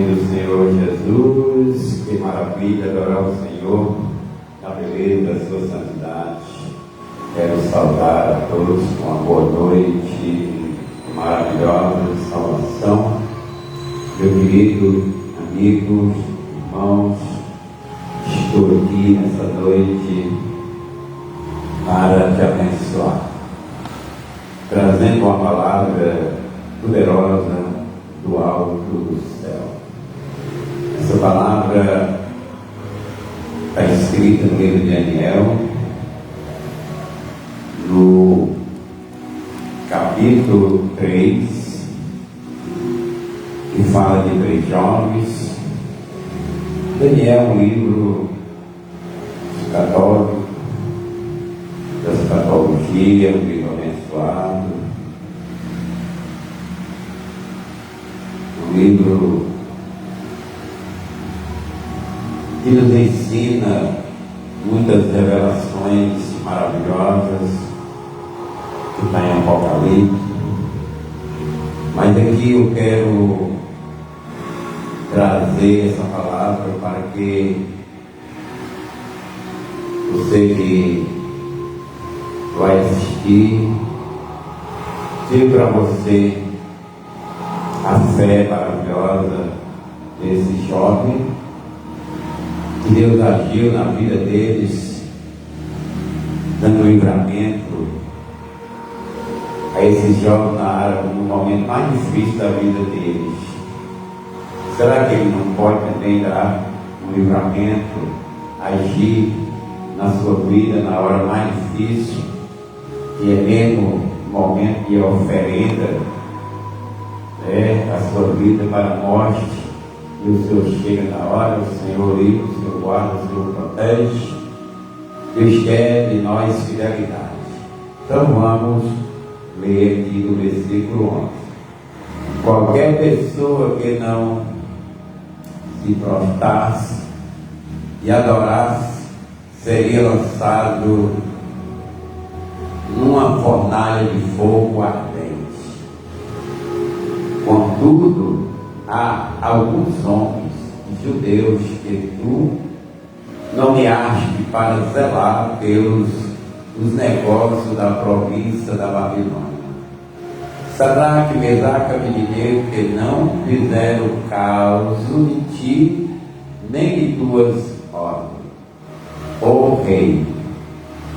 nome do Senhor Jesus, que maravilha adorar o Senhor na beleza da sua santidade. Quero saudar a todos com uma boa noite maravilhosa de salvação. Meu querido amigos, irmãos, estou aqui nessa noite para te abençoar, trazendo uma palavra poderosa do alto do céu. Essa palavra está escrita no livro de Daniel, no capítulo 3, que fala de 3 jovens. Daniel é um livro católico, da escatologia, um livro abençoado, um livro que nos ensina muitas revelações maravilhosas que está em Apocalipse. Mas aqui eu quero trazer essa palavra para que você que vai assistir, sirva para você a fé maravilhosa desse jovem, que Deus agiu na vida deles, dando livramento a esses jovens no momento mais difícil da vida deles. Será que Ele não pode também dar um livramento, agir na sua vida na hora mais difícil, que é mesmo o momento de oferenda, a sua vida para a morte, e o Senhor chega na hora, o Senhor livra, o Senhor guarda, o Senhor protege. Deus quer de nós fidelidade. Então vamos ler aqui do versículo 11. Qualquer pessoa que não se prostrasse e adorasse seria lançado numa fornalha de fogo ardente. Contudo, há alguns homens judeus que tu nomeaste para zelar pelos os negócios da província da Babilônia. Sadraque, Mesaque e Abednego, que não fizeram caso de ti, nem de tuas ordens. Ó rei,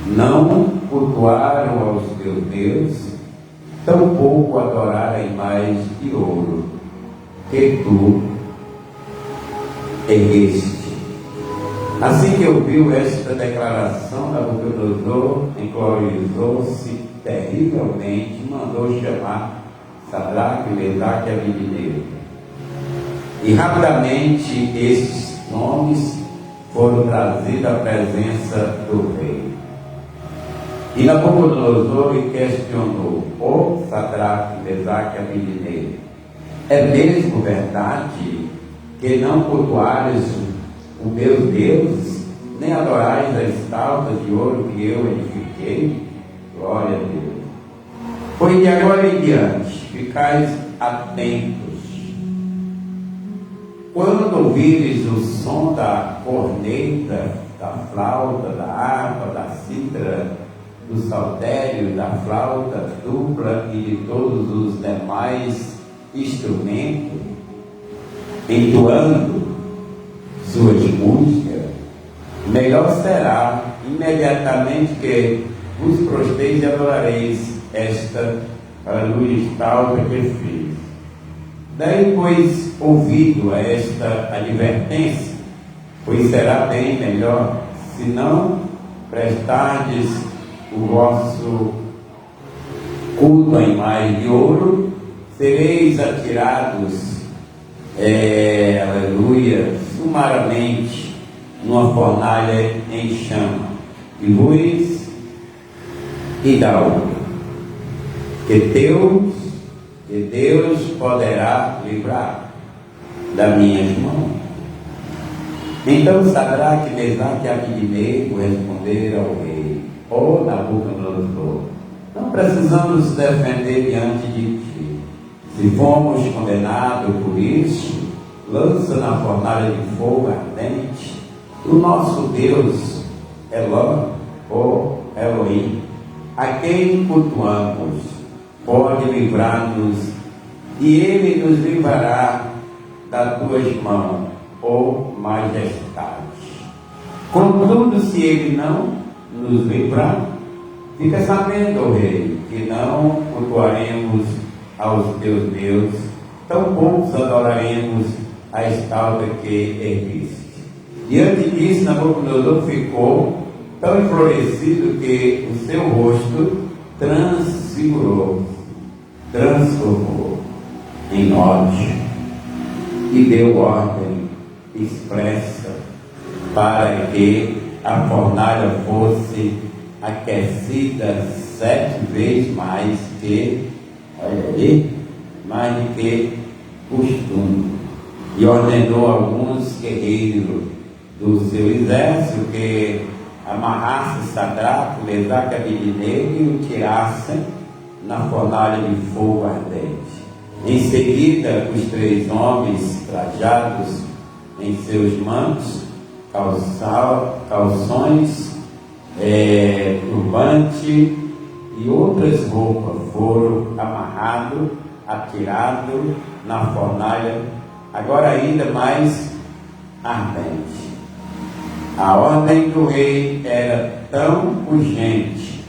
não cultuaram aos teus deuses, tampouco adoraram a imagem de ouro que tu ergueste. Assim que ouviu esta declaração, Nabucodonosor encolerizoou-se terrivelmente e mandou chamar Sadraque, Mesaque e Abednego. E rapidamente estes nomes foram trazidos à presença do rei. E Nabucodonosor lhe questionou: ó Sadraque, Mesaque e Abednego, é mesmo verdade que não cultuares os meus deuses, nem adorais as estátuas de ouro que eu edifiquei? Glória a Deus. Pois de agora em diante, ficais atentos. Quando ouvires o som da corneta, da flauta, da harpa, da cítara, do saltério, da flauta dupla e de todos os demais instrumentos, entoando suas músicas, melhor será imediatamente que vos prostreis e adorareis esta luz estalta que fiz. Daí, pois, ouvido a esta advertência, pois será bem melhor, se não prestardes o vosso culto à imagem de ouro, sereis atirados, aleluia, sumariamente numa fornalha em chama, e luz e da outra, que Deus poderá livrar das minhas mãos. Então Sadraque, Mesaque e Abednego responderam ao rei: ó Nabucodonosor, não precisamos nos defender diante de ti. Se fomos condenados por isso, lança na fornalha de fogo ardente. O nosso Deus, Eló, ou Elohim, a quem cultuamos, pode livrar-nos, e Ele nos livrará das tuas mãos, ó majestade. Contudo, se Ele não nos livrar, fica sabendo, ó Rei, que não cultuaremos aos teus deuses, tampouco adoraremos a estátua que erguiste. Diante disso, Nabucodonosor ficou tão enfurecido que o seu rosto transformou em ódio, e deu ordem expressa para que a fornalha fosse aquecida 7 vezes mais que, olha aí, mais do que costume. E ordenou alguns guerreiros do seu exército que amarrasse Sadraque, Mesaque e Abednego e o tirassem na fornalha de fogo ardente. Em seguida, os 3 homens trajados em seus mantos, calções, turbante e outras roupas foram amarrados, atirados na fornalha, agora ainda mais ardente. A ordem do rei era tão urgente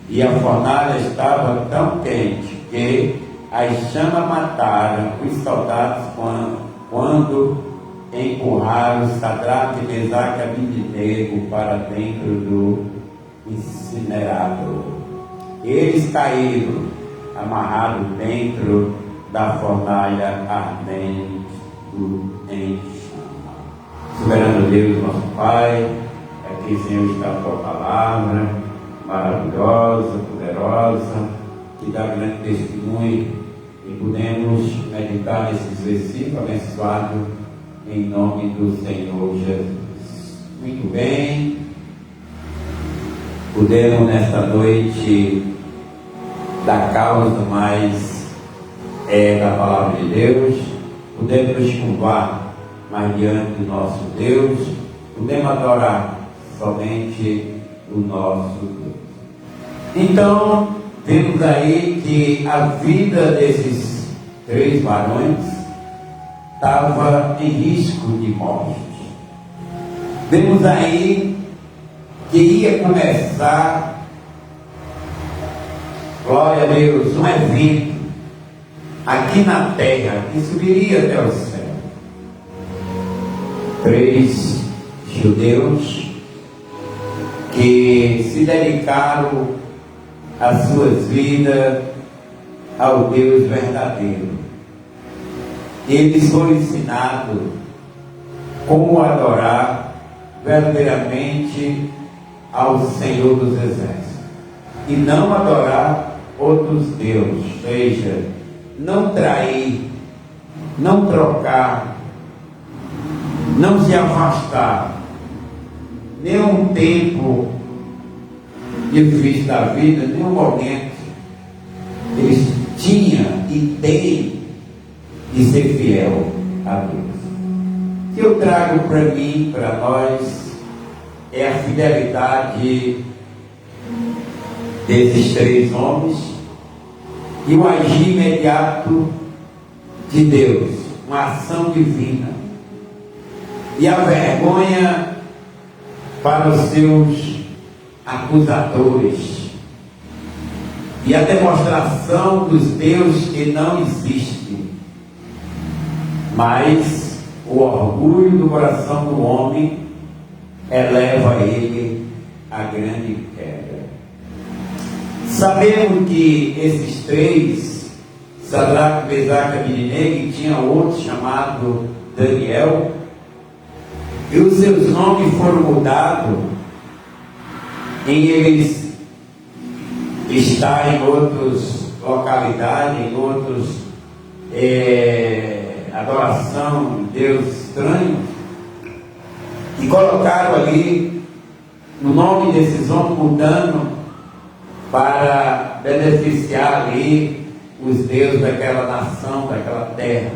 e a fornalha estava tão quente que as chamas mataram os soldados quando empurraram Sadraque, Mesaque e Abednego para dentro do incinerador. Eles caíram amarrados dentro da fornalha ardente em chama. Soberano Deus, nosso Pai, aqui, Senhor, está a tua palavra maravilhosa, poderosa, que dá grande testemunho, e podemos meditar nesses versículos abençoados em nome do Senhor Jesus. Muito bem, podemos nesta noite dar causa mais da palavra de Deus, podemos nos curvar mais diante do nosso Deus, podemos adorar somente o nosso Deus. Então, vemos aí que a vida desses 3 varões estava em risco de morte. Vemos aí que ia começar, glória a Deus, um evento aqui na terra que subiria até o céu. 3 judeus que se dedicaram as suas vidas ao Deus verdadeiro. Eles foram ensinados como adorar verdadeiramente ao Senhor dos Exércitos e não adorar outros deuses, ou seja, não trair, não trocar, não se afastar, nenhum tempo difícil da vida, nenhum momento eles tinham e têm de ser fiel a Deus. O que eu trago para mim, para nós, é a fidelidade desses 3 homens e o agir imediato de Deus, uma ação divina, e a vergonha para os seus acusadores, e a demonstração dos deuses que não existem, mas o orgulho do coração do homem eleva ele à grande queda. Sabemos que esses 3, Sadraque, Mesaque e Abednego, e tinha outro chamado Daniel, e os seus nomes foram mudados em eles estar em outras localidades, em outros adoração de Deus estranho, e colocaram ali o nome desses homens, mudando para beneficiar ali os deuses daquela nação, daquela terra.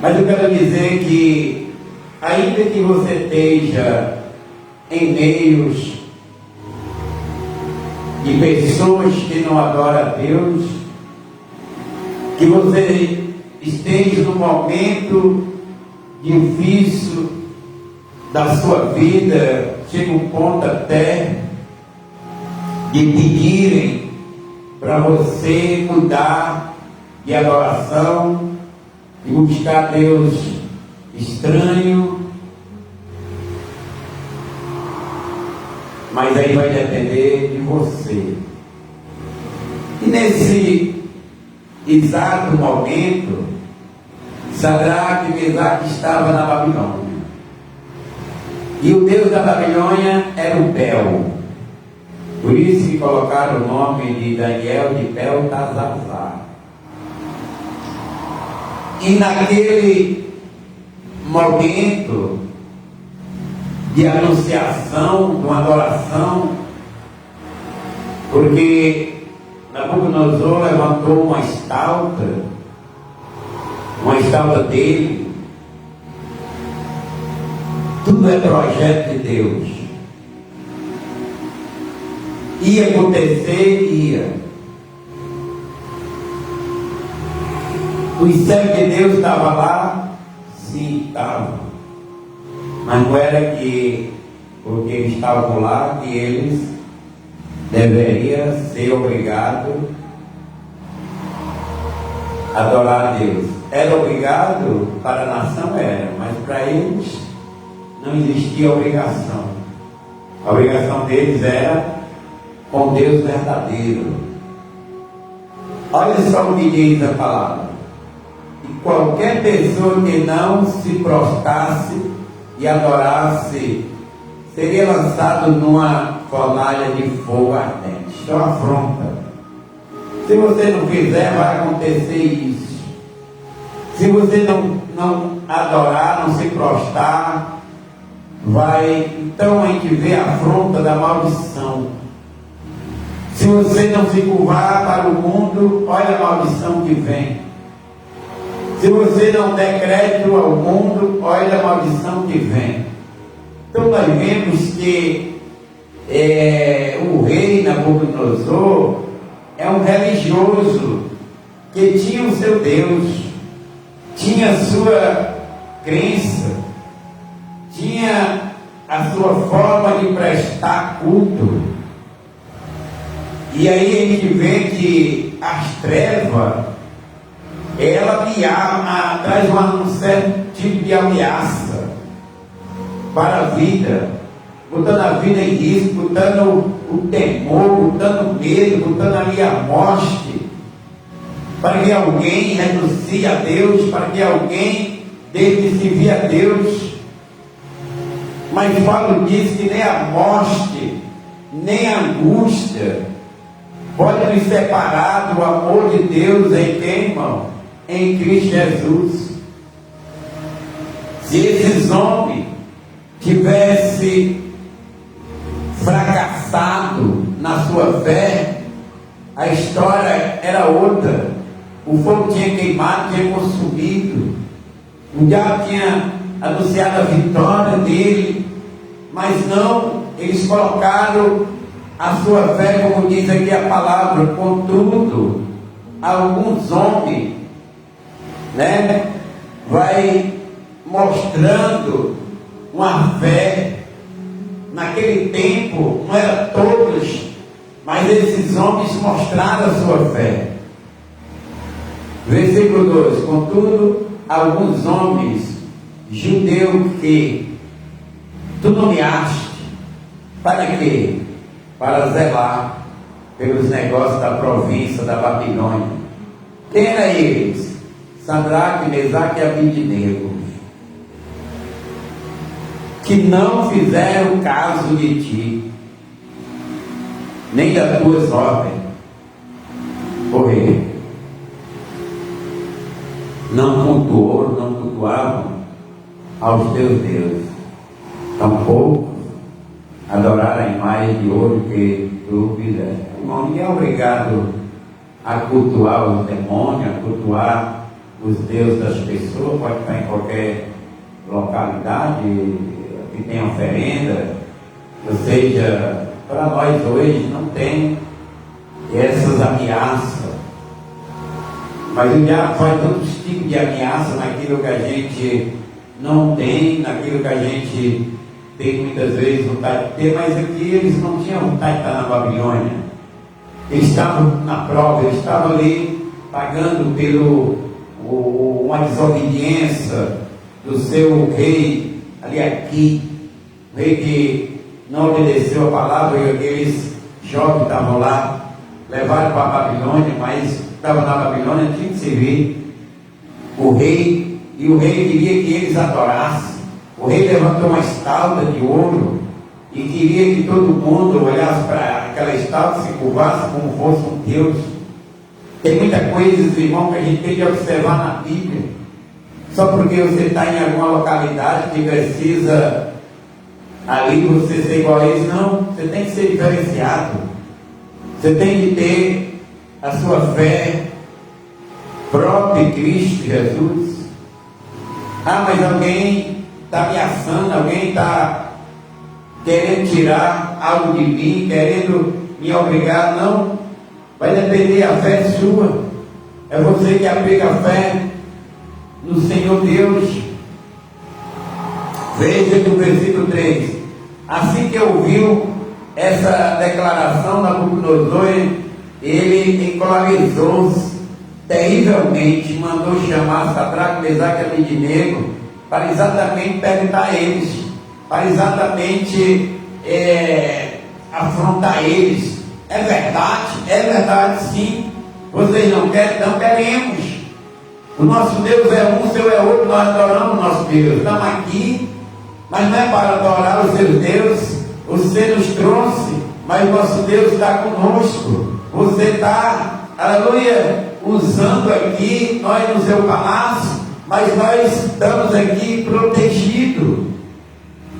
Mas eu quero dizer que ainda que você esteja em meios de pessoas que não adoram a Deus, que você esteja num momento difícil da sua vida, chega um ponto até de pedirem para você mudar de adoração e buscar Deus estranho, mas aí vai depender de você. E nesse exato momento, Sadraque e Mesaque estavam na Babilônia, e o Deus da Babilônia era o Bel. Por isso que colocaram o nome de Daniel de Beltesazar. E naquele momento de anunciação, de uma adoração, porque Nabucodonosor levantou uma estátua dele. Tudo é projeto de Deus. Ia acontecer, ia. O servo de Deus estava lá? Sim, estava. Mas não era que, porque eles estavam lá, que eles deveriam ser obrigados a adorar a Deus. Era obrigado para a nação, era, mas para eles não existia obrigação. A obrigação deles era com Deus verdadeiro. Olha só o que diz a palavra: e qualquer pessoa que não se prostrasse e adorasse seria lançado numa fornalha de fogo ardente. Isso é uma afronta. Se você não fizer, vai acontecer isso. Se você não adorar, não se prostrar, vai. Então a gente vê a afronta da maldição. Se você não se curvar para o mundo, olha a maldição que vem. Se você não der crédito ao mundo, olha a maldição que vem. Então nós vemos que o rei Nabucodonosor é um religioso que tinha o seu Deus, tinha a sua crença, tinha a sua forma de prestar culto. E aí a gente vê que as trevas, ela traz um certo tipo de ameaça para a vida, botando a vida em risco, botando o temor, botando o medo, botando ali a morte, para que alguém renuncie a Deus, para que alguém deixe de servir a Deus. Mas Paulo diz que nem a morte, nem a angústia pode nos separar do amor de Deus em quem, irmão? Em Cristo Jesus. Se esses homens tivessem fracassado na sua fé, a história era outra. O fogo tinha queimado, tinha consumido. O diabo tinha anunciado a vitória dele, mas não, eles colocaram a sua fé, como diz aqui a palavra. Contudo, alguns homens, vai mostrando uma fé. Naquele tempo, não eram todos, mas esses homens mostraram a sua fé. Versículo 2: contudo, alguns homens judeus que tu nomeaste, para quê? Para zelar pelos negócios da província da Babilônia. Quem eram eles? Sadraque, Mesaque e Abednego, que não fizeram caso de ti, nem das tuas ordens, o rei. Não cultuavam aos teus deuses, tampouco adoraram a imagem de ouro que tu fizeste. Irmão, ninguém é obrigado a cultuar os demônios, a cultuar os deuses das pessoas. Pode estar em qualquer localidade que tem oferenda, ou seja, para nós hoje não tem essas ameaças. Mas o diabo faz tantos tipos de ameaça naquilo que a gente não tem, naquilo que a gente tem muitas vezes vontade de ter, mas aqui eles não tinham vontade de estar na Babilônia. Eles estavam na prova, eles estavam ali pagando uma desobediência do seu rei, ali aqui, o rei que não obedeceu a palavra, e aqueles jovens estavam lá, levaram para a Babilônia, mas estavam na Babilônia, tinha que servir o rei, e o rei queria que eles adorassem. O rei levantou uma estátua de ouro e queria que todo mundo olhasse para aquela estátua e se curvasse como fosse um Deus. Tem muita coisa, irmão, que a gente tem que observar na Bíblia. Só porque você está em alguma localidade que precisa ali você ser igual a eles, não. Você tem que ser diferenciado. Você tem que ter a sua fé própria em Cristo Jesus. Ah, mas alguém está ameaçando, alguém está querendo tirar algo de mim, querendo me obrigar. Não, vai depender, a fé é sua. É você que apega a fé no Senhor Deus. Veja que o versículo 3: assim que ouviu essa declaração, Nabucodonosor, ele encolarizou-se terrivelmente, mandou chamar Sadraque, Mesaque e Abednego para exatamente perguntar a eles, para exatamente afrontar eles. É verdade sim. Vocês não querem? Não queremos. O nosso Deus é um, o seu é outro, nós adoramos o nosso Deus. Estamos aqui, mas não é para adorar os seus deuses. Você nos trouxe, mas o nosso Deus está conosco. Você está, aleluia, usando aqui, nós no seu palácio, mas nós estamos aqui protegidos.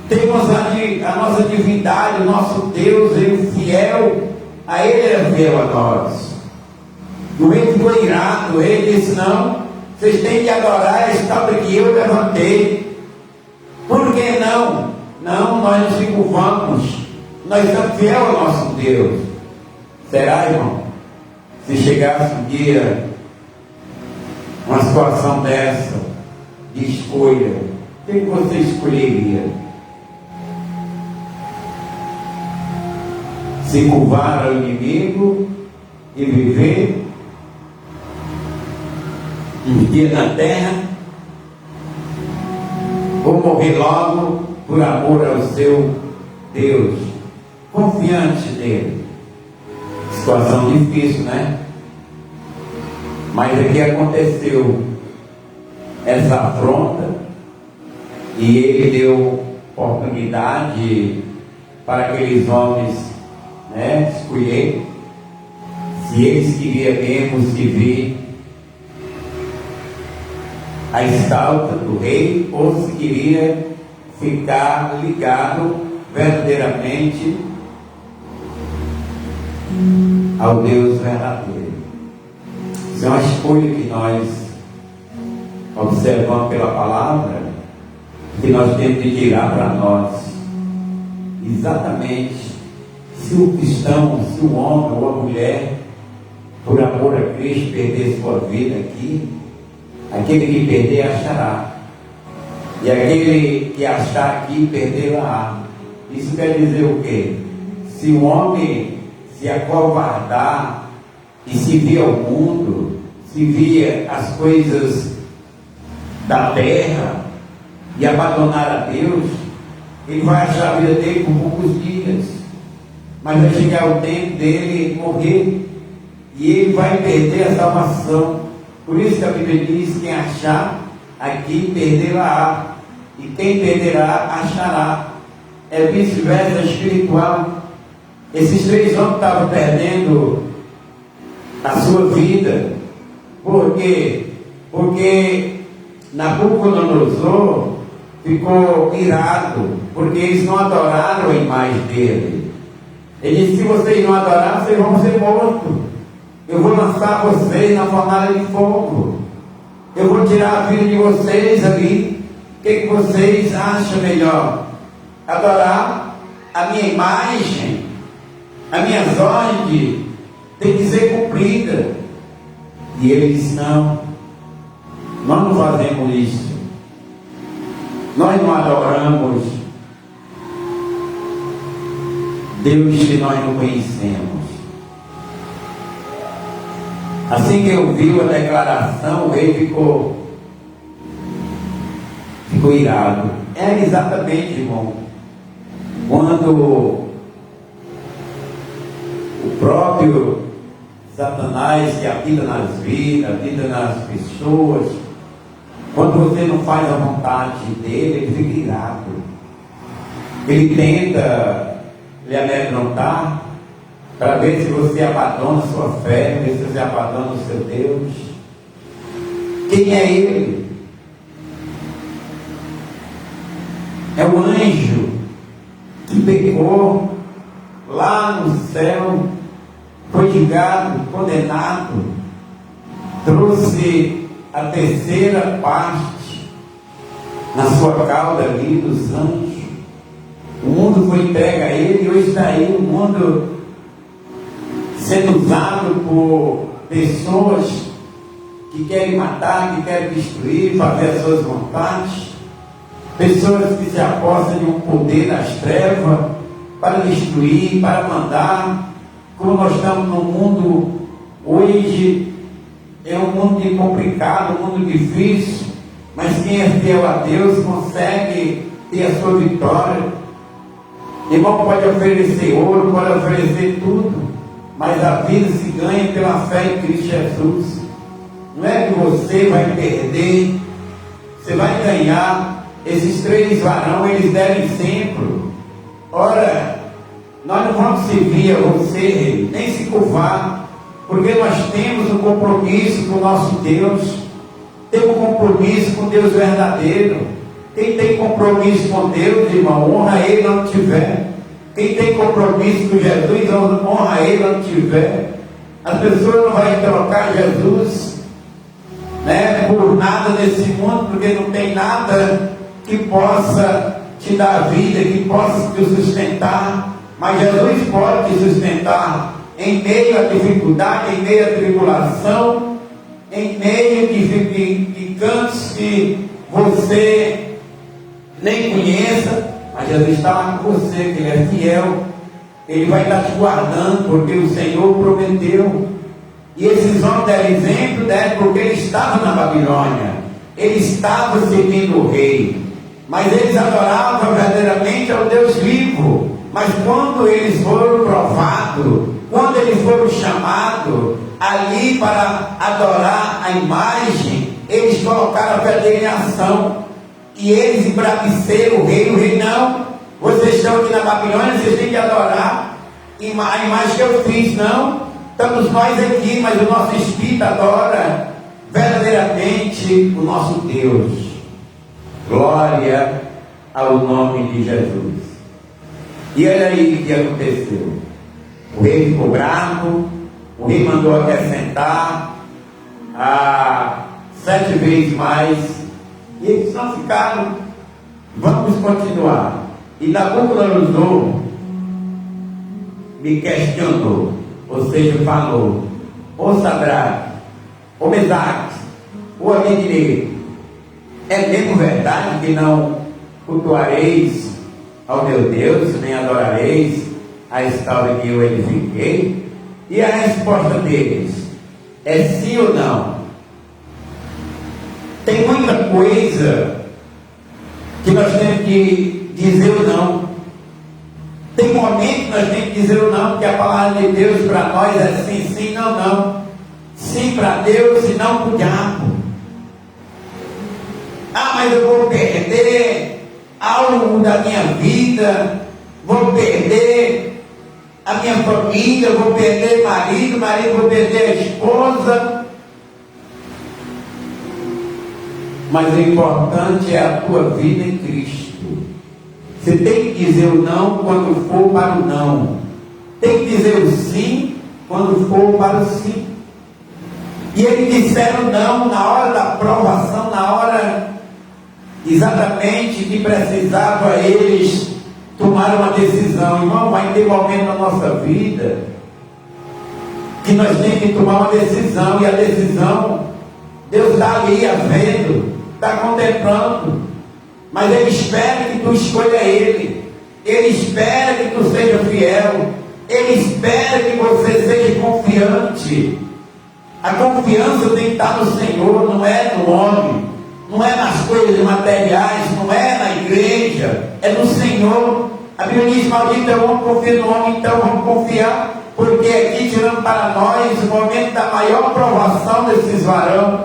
Temos a nossa divindade, o nosso Deus, Ele fiel, a Ele é fiel a nós. O rei ficou irado, o rei disse: não, vocês têm que adorar a estátua que eu levantei. Por que não? Não, nós nos curvamos, nós somos fiel ao nosso Deus. Será, irmão? Se chegasse um dia uma situação dessa, de escolha, o que você escolheria? Se curvar ao inimigo e viver um dia na terra, ou morrer logo por amor ao seu Deus, confiante nele? Situação difícil, né? Mas aqui aconteceu essa afronta e ele deu oportunidade para aqueles homens, né, escolher se eles queriam mesmo servir a estátua do rei ou se queria ficar ligado verdadeiramente ao Deus verdadeiro. Isso é uma escolha que nós observamos pela palavra, que nós temos que tirar para nós. Exatamente, se o cristão, se o homem ou a mulher, por amor a Cristo, perder sua vida aqui, aquele que perder achará, e aquele que achar aqui perderá. Isso quer dizer o quê? Se o homem se acovardar e se via o mundo, se via as coisas da terra e abandonar a Deus, ele vai achar a vida dele por poucos dias, mas vai chegar o tempo dele morrer e ele vai perder a salvação. Por isso que a Bíblia diz: quem achar aqui perderá, e quem perderá achará. É vice-versa espiritual. Esses três homens estavam perdendo a sua vida. Por quê? Porque Nabucodonosor ficou irado, porque eles não adoraram a imagem dele. Ele disse: se vocês não adorarem, vocês vão ser mortos. Eu vou lançar vocês na fornalha de fogo. Eu vou tirar a vida de vocês ali. que vocês acham melhor? Adorar a minha imagem? A minha ordem tem que ser cumprida. E ele disse: não, nós não fazemos isso. Nós não adoramos Deus que nós não conhecemos. Assim que ouviu a declaração, o rei ficou irado. É exatamente, irmão, quando o próprio Satanás, que habita nas vidas, habita nas pessoas, quando você não faz a vontade dele, ele fica irado. Ele tenta lhe amedrontar para ver se você abandona a sua fé, ver se você abandona o seu Deus. Quem é ele? É o anjo que pecou lá no céu, foi julgado, condenado, trouxe a terceira parte na sua cauda ali dos anjos. O mundo foi entregue a ele e hoje está aí o mundo sendo usado por pessoas que querem matar, que querem destruir, fazer as suas vontades, pessoas que se apossam de um poder das trevas para destruir, para mandar. Como nós estamos no mundo hoje, é um mundo complicado, um mundo difícil, mas quem é fiel a Deus consegue ter a sua vitória. Irmão, pode oferecer ouro, pode oferecer tudo, mas a vida se ganha pela fé em Cristo Jesus. Não é que você vai perder, você vai ganhar. Esses 3 varões, eles deram exemplo. Ora, nós não vamos servir a você, nem se curvar, porque nós temos um compromisso com o nosso Deus, temos um compromisso com Deus verdadeiro. Quem tem compromisso com Deus, irmão, honra Ele onde tiver. Quem tem compromisso com Jesus, honra Ele onde tiver. As pessoas não vão trocar Jesus, né, por nada nesse mundo, porque não tem nada que possa te dar vida, que possa te sustentar. Mas Jesus pode te sustentar em meio à dificuldade, em meio à tribulação, em meio de cantos que você nem conheça, mas Jesus está lá com você, que Ele é fiel, Ele vai estar te guardando, porque o Senhor prometeu. E esses homens deram exemplo, porque eles estavam na Babilônia, eles estavam servindo o rei, mas eles adoravam verdadeiramente ao Deus vivo. Mas quando eles foram provados, quando eles foram chamados ali para adorar a imagem, eles colocaram a fé dele em ação. E eles embraveceram o rei não, vocês estão aqui na Babilônia, vocês têm que adorar a imagem que eu fiz. Não, estamos nós aqui, mas o nosso espírito adora verdadeiramente o nosso Deus. Glória ao nome de Jesus. E olha aí o que aconteceu. O rei ficou bravo, o rei mandou acrescentar 7 vezes mais. E eles não ficaram. Vamos continuar. E Nabucodonosor me questionou, ou seja, falou: ô Sadraque, ô Mesaque, ô Abednego, é mesmo verdade que não cultuareis ao meu Deus, nem adorareis a estátua que eu edifiquei? E a resposta deles é sim ou não? Tem muita coisa que nós temos que dizer ou não. Tem momentos que nós temos que dizer ou não, porque a palavra de Deus para nós é sim, sim, não, não. Sim para Deus e não para o diabo. Ah, mas eu vou perder algo da minha vida, vou perder a minha família, vou perder marido, vou perder a esposa. Mas o importante é a tua vida em Cristo. Você tem que dizer o não quando for para o não. Tem que dizer o sim quando for para o sim. E eles disseram não na hora da provação, na hora exatamente que precisava eles tomar uma decisão. Irmão, vai ter momento na nossa vida que nós temos que tomar uma decisão, e a decisão, Deus está ali, vendo, está contemplando, mas Ele espera que tu escolha Ele, Ele espera que tu seja fiel, Ele espera que você seja confiante. A confiança tem que estar no Senhor, não é no homem, não é nas coisas materiais, não é na igreja, é no Senhor. A Bíblia diz: maldito é o homem que confia no homem, então vamos confiar, porque aqui tirando para nós o momento da maior provação desses varões,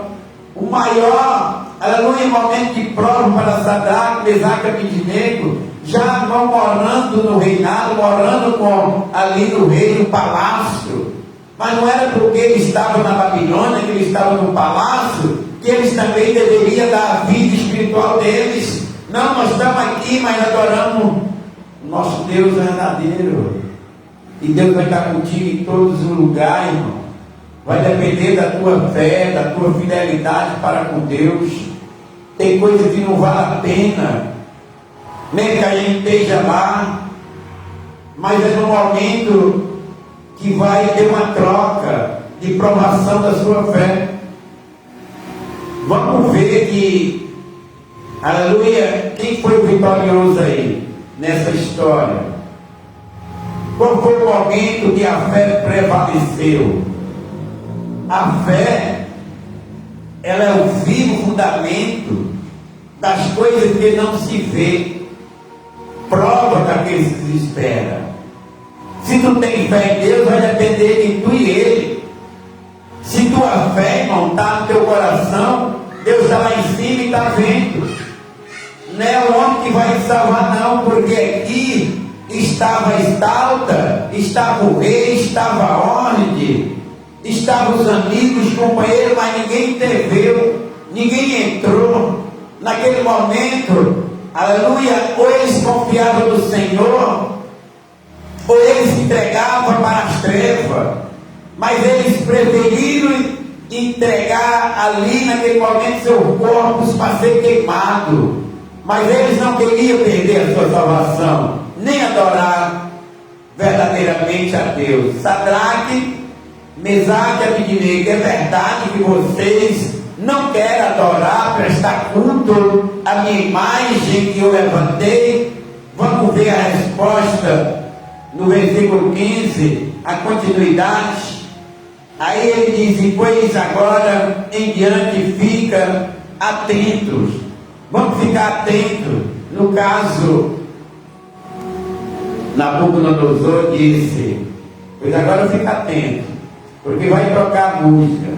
o maior, aleluia, momento de prova para Sadraque, Mesaque e Abednego, já vão morando no reinado, morando ali no rei, no palácio. Mas não era porque eles estavam na Babilônia, que eles estavam no palácio, que eles também deveriam dar a vida espiritual deles. Não, nós estamos aqui, mas adoramos o nosso Deus verdadeiro. E Deus vai estar contigo em todos os lugares, irmão. Vai depender da tua fé, da tua fidelidade para com Deus. Tem coisa que não vale a pena, nem que a gente esteja lá, mas é no momento que vai ter uma troca de provação da sua fé. Vamos ver que, aleluia, quem foi o vitorioso aí nessa história? Qual foi o momento que a fé prevaleceu? A fé, ela é o vivo fundamento das coisas que não se vê, prova daqueles que se espera. Se tu tem fé em Deus, vai depender de tu e Ele. Se tua fé, irmão, está no teu coração, Deus está lá em cima e está vendo. Não é o homem que vai te salvar, não, porque aqui estava a estalta, estava o rei, estava a ordem, estavam os amigos, os companheiros, mas ninguém interveio, ninguém entrou. Naquele momento, aleluia, ou eles confiavam no Senhor, ou eles se entregavam para as trevas, mas eles preferiram entregar ali naquele momento seus corpos para ser queimado. Mas eles não queriam perder a sua salvação, nem adorar verdadeiramente a Deus. Sadraque, Mesaque e Abednego, é verdade que vocês não querem adorar, prestar culto à minha imagem que eu levantei? Vamos ver a resposta no versículo 15, a continuidade. Aí ele diz: e pois agora em diante fica atentos. Vamos ficar atentos. No caso, Nabucodonosor disse: pois agora fica atento, porque vai tocar música,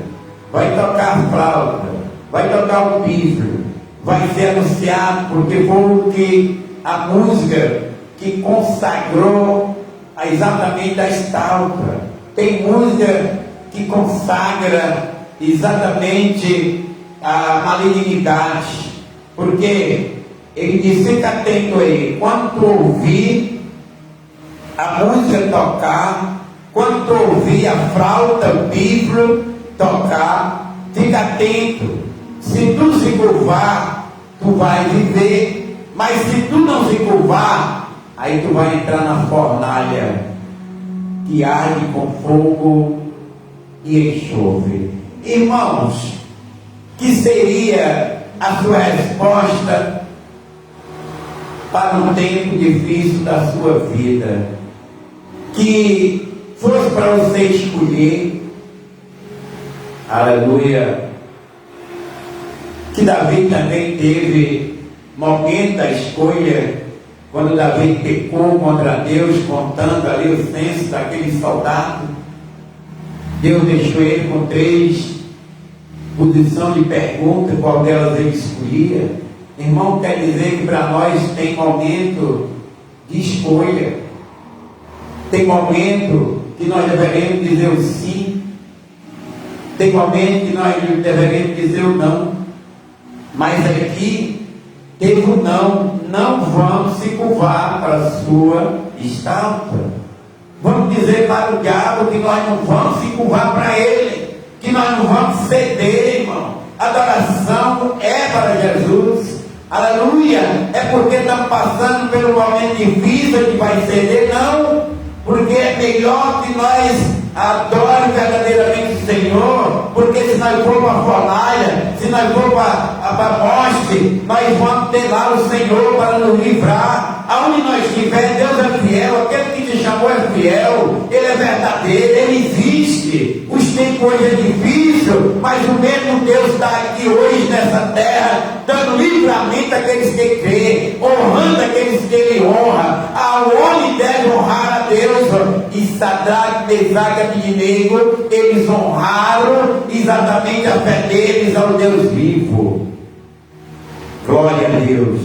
vai tocar flauta, vai tocar o pífaro, vai ser anunciado, porque foi o que a música que consagrou exatamente a estalta. Tem música que consagra exatamente a malignidade, porque ele diz: fica atento aí, quando tu ouvir a música tocar, quando tu ouvir a flauta, o pífaro tocar, fica atento. Se tu se curvar, tu vai viver, mas se tu não se curvar, aí tu vai entrar na fornalha que arde com fogo e enxofre. Irmãos, que seria a sua resposta para um tempo difícil da sua vida? Que fosse para você escolher, aleluia, que Davi também teve momento da escolha, quando Davi pecou contra Deus, contando ali o censo daquele soldado. Deus deixou ele com 3 posições de pergunta, qual delas ele escolhia. Irmão, quer dizer que para nós tem momento de escolha, tem momento que nós deveremos dizer o sim, tem momento que nós deveremos dizer o não, mas aqui teve o não. Não vamos se curvar para a sua estampa. Vamos dizer para o diabo que nós não vamos se curvar para ele, que nós não vamos ceder, irmão. Adoração é para Jesus, aleluia, é porque estamos passando pelo momento difícil que vai ceder, não, porque é melhor que nós adoremos verdadeiramente o Senhor, porque se nós for para a fornalha, se nós for para a morte, nós vamos ter lá o Senhor para nos livrar. Aonde nós estiver, Deus é fiel, aquele que te chamou é fiel, Ele é verdadeiro, Ele existe. Os tempos hoje é difícil, mas o mesmo Deus está aqui hoje nessa terra, dando livramento àqueles que crêem, honrando aqueles que Ele honra. O homem deve honrar a Deus, e Sadraque, Mesaque e Abednego, eles honraram exatamente a fé deles ao Deus vivo. Glória a Deus.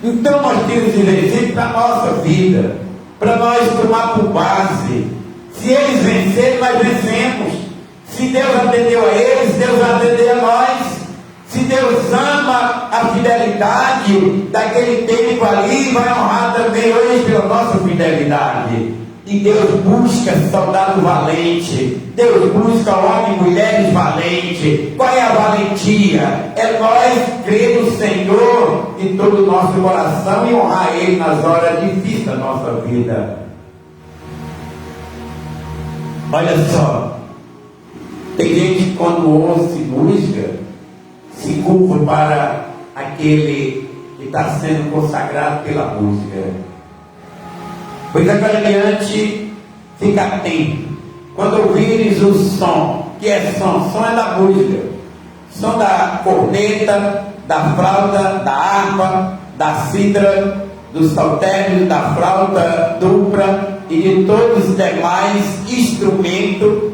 Então nós temos esse versículo para a nossa vida, para nós tomar por base. Se eles vencerem, nós vencemos. Se Deus atendeu a eles, Deus vai atender a nós. Se Deus ama a fidelidade daquele tempo ali, vai honrar também hoje pela nossa fidelidade. E Deus busca soldado valente, Deus busca homens e mulheres valentes. Qual é a valentia? É nós crer no Senhor de todo o nosso coração e honrar Ele nas horas difíceis da nossa vida. Olha só, tem gente que quando ouve música, se curva para aquele que está sendo consagrado pela música. Pois agora adiante, fica atento. Quando ouvires o som, que é som? Som é da música. Som da corneta, da flauta, da harpa, da cítara, do saltério, da flauta dupla e de todos os demais instrumentos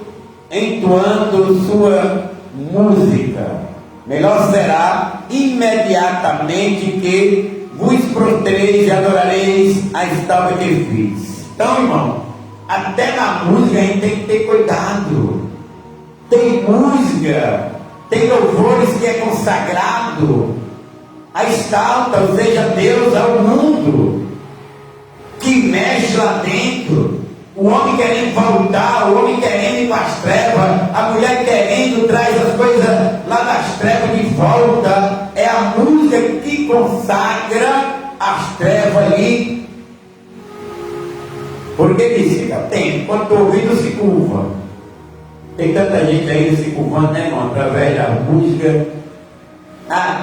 entoando sua música. Melhor será imediatamente que vos prostreis e adorareis a estátua que fiz. Então, irmão, até na música a gente tem que ter cuidado. Tem música, tem louvores que é consagrado a estátua, ou seja, Deus ao mundo, que mexe lá dentro. O homem querendo voltar, o homem querendo ir para as trevas, a mulher querendo traz as coisas lá das trevas de volta. É a música que consagra as trevas ali. Porque diz, fica atento, quando estou ouvindo se curva. Tem tanta gente aí se curvando, né, irmão? Através da música.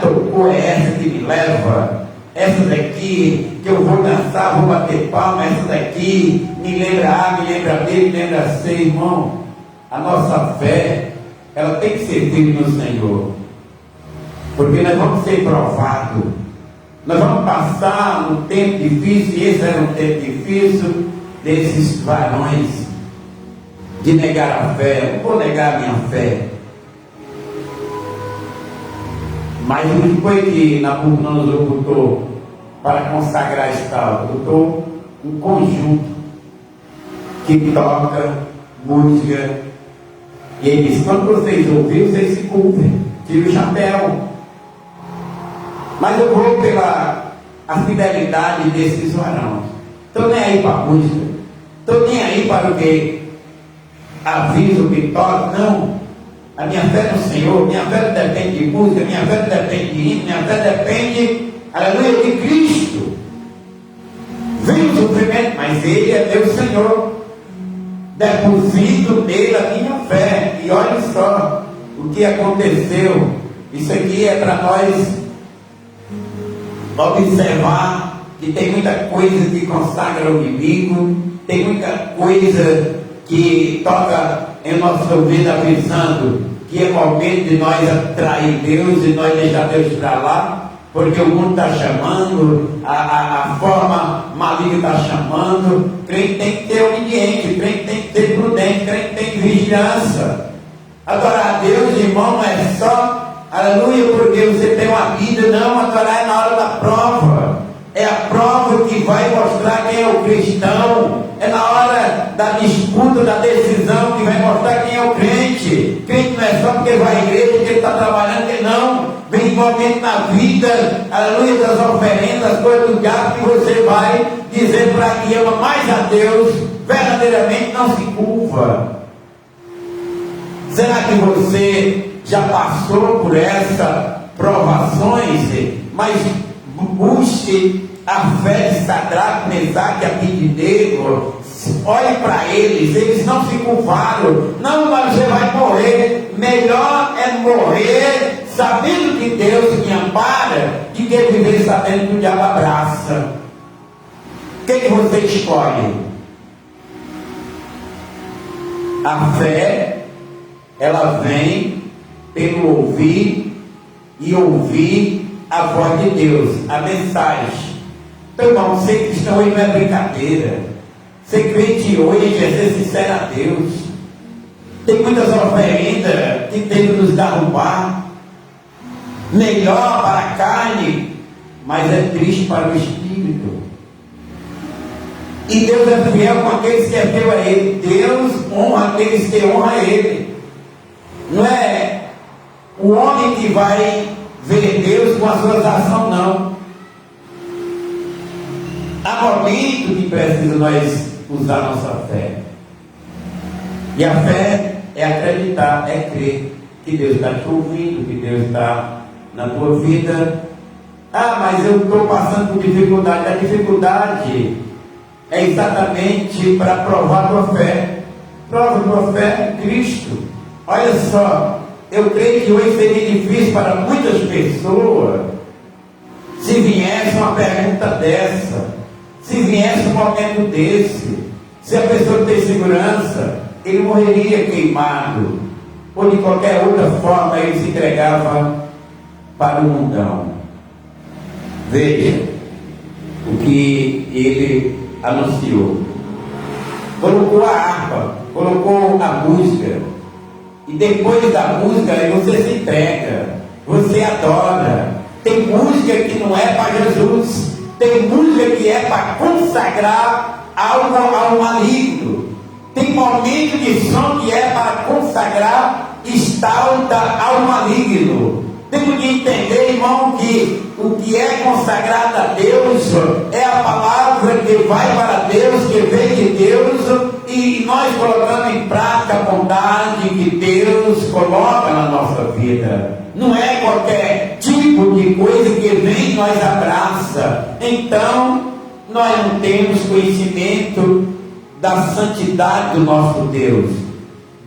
Tocou, é essa que me leva. Essa daqui, que eu vou dançar, vou bater palma, essa daqui, me lembra A, me lembra B, me lembra C, irmão. A nossa fé, ela tem que ser firme no Senhor. Porque nós vamos ser provados. Nós vamos passar um tempo difícil, e esse era um tempo difícil, desses varões, de negar a fé. Eu vou negar a minha fé. Mas não foi que Nabucodonosor botou para consagrar a estátua, botou um conjunto que toca música. E ele disse, quando vocês ouvirem, vocês se curvem, tira o chapéu. Mas eu vou pela a fidelidade desses varões. Estou nem aí para a música, estou nem aí para o que avisa, o que toca, não. A minha fé no Senhor, minha fé não depende de música, minha fé não depende de hino, minha fé depende, aleluia, de Cristo. Vem o sofrimento, mas Ele é meu Senhor. Deposito nele a minha fé. E olha só o que aconteceu. Isso aqui é para nós observar que tem muita coisa que consagra o inimigo, tem muita coisa que toca em nosso ouvido avisando que é momento de nós atrair Deus e nós deixar Deus para lá, porque o mundo está chamando, a forma maligna está chamando. Crente tem que ser obediente, crente tem que ser prudente, crente tem que vigilância. Adorar a Deus, irmão, não é só, aleluia, porque você tem uma vida, não. Adorar é na hora da prova. É a prova que vai mostrar quem é o cristão. É na hora da disputa, da decisão, que vai mostrar quem é o crente. Crente não é só porque vai à igreja, porque ele está trabalhando, que não. Vem um momento na vida, aleluia, das oferendas, das coisas do diabo, que você vai dizer para que ama mais a Deus, verdadeiramente não se curva. Será que você já passou por essas provações? mas busque a fé de Sadraque, Mesaque e Abednego. Olhe para eles não se curvaram. Não, mas você vai morrer. Melhor é morrer sabendo que Deus me ampara, do que viver sabendo que o diabo abraça. O que você escolhe? A fé, ela vem pelo ouvir e ouvir a voz de Deus, a mensagem. Então, irmão, ser cristão hoje não é brincadeira. Ser crente hoje é ser sincero a Deus. Tem muitas oferendas que tentam nos derrubar. Melhor para a carne, mas é triste para o espírito. E Deus é fiel com aqueles que é fiel a Ele. Deus honra aqueles que honram a Ele. Não é o homem que vai ver Deus com as suas ações, não. Há momento que precisa nós usar nossa fé. E a fé é acreditar, é crer que Deus está te ouvindo, que Deus está na tua vida. Ah, mas eu estou passando por dificuldade. A dificuldade é exatamente para provar a tua fé. Prova a tua fé em Cristo. Olha só, eu creio que hoje seria difícil para muitas pessoas se viesse uma pergunta dessa, se viesse um momento desse. Se a pessoa tem segurança, ele morreria queimado, ou de qualquer outra forma ele se entregava para o mundão. Veja o que ele anunciou. Colocou a harpa, colocou a música, e depois da música você se entrega, você adora. Tem música que não é para Jesus, tem música que é para consagrar algo ao maligno. Tem momento de som que é para consagrar estalta ao maligno. Temos que entender, irmão, que o que é consagrado a Deus é a palavra que vai para Deus, que vem de Deus, e nós colocamos em prática a bondade que Deus coloca na nossa vida. Não é qualquer tipo de coisa que vem e nós abraça. Então, nós não temos conhecimento da santidade do nosso Deus.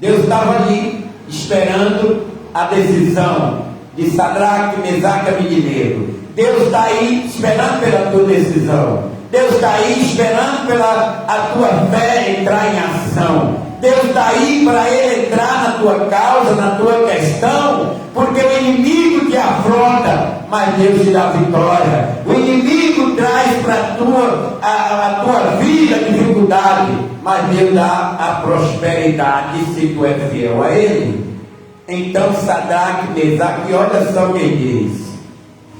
Deus estava ali esperando a decisão de Sadraque, Mesaque e Abednego. Deus está aí esperando pela tua decisão. Deus está aí esperando pela a tua fé entrar em ação. Deus está aí para Ele entrar na tua causa, na tua questão, porque o inimigo te afronta, mas Deus te dá vitória. O inimigo traz para a tua vida dificuldade, mas Deus dá a prosperidade se tu é fiel a Ele. Então Sadraque, Mesaque, olha só quem diz,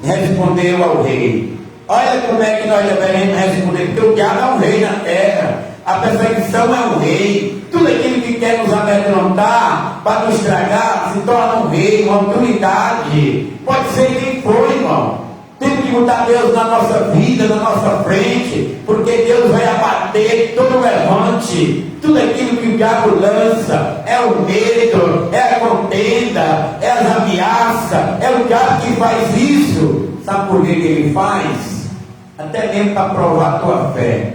respondeu ao rei. Olha como é que nós devemos responder, porque o diabo é um rei na terra, a perseguição é um rei. Tudo aquilo que quer nos amedrontar, para nos estragar, se torna um rei, uma autoridade. Pode ser quem for, irmão. Temos que botar Deus na nossa vida, na nossa frente, porque Deus vai abater todo o levante. Tudo aquilo que o diabo lança é o medo, é a contenda, é as ameaças, é o diabo que faz isso. Sabe por que ele faz? Até mesmo para provar a tua fé.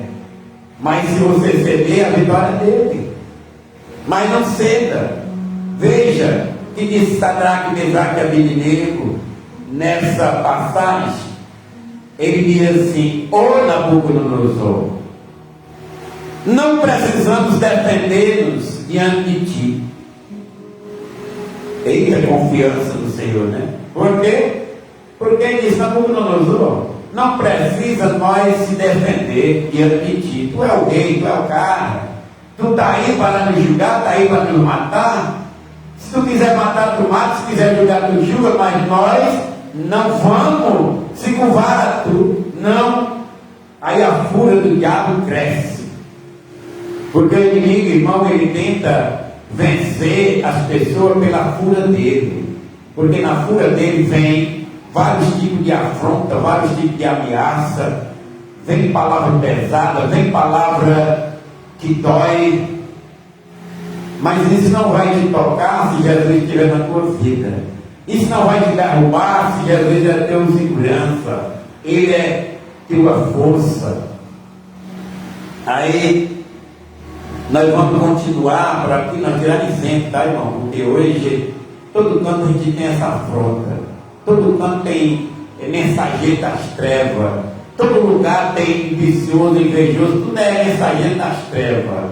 Mas se você ceder, a vitória é dele. Mas não ceda. Veja que diz Sadraque, Mesaque e Abednego nessa passagem. Ele diz assim: ô Nabucodonosor, não precisamos defender-nos diante de ti. Eita confiança no Senhor, né? Por quê? Porque ele diz: Nabucodonosor, não precisa nós se defender diante de ti. Tu é o rei, tu é o cara. Tu está aí para nos julgar, está aí para nos matar. Se tu quiser matar, tu mata. Se quiser julgar, tu julga. Mas nós não vamos se curvar a tu. Não. Aí a fúria do diabo cresce. Porque o inimigo, irmão, ele tenta vencer as pessoas pela fúria dele. Porque na fúria dele vem vários tipos de afronta, vários tipos de ameaça, vem palavra pesada, vem palavra que dói, mas isso não vai te tocar se Jesus estiver na tua vida. Isso não vai te derrubar se Jesus é teu segurança. Ele é tua força. Aí, nós vamos continuar por aqui, nós tirar exemplo, tá, irmão? Porque hoje, todo canto a gente tem essa afronta. Todo canto tem mensageiro das trevas. Todo lugar tem vicioso, invejoso. Tudo é mensageiro das trevas.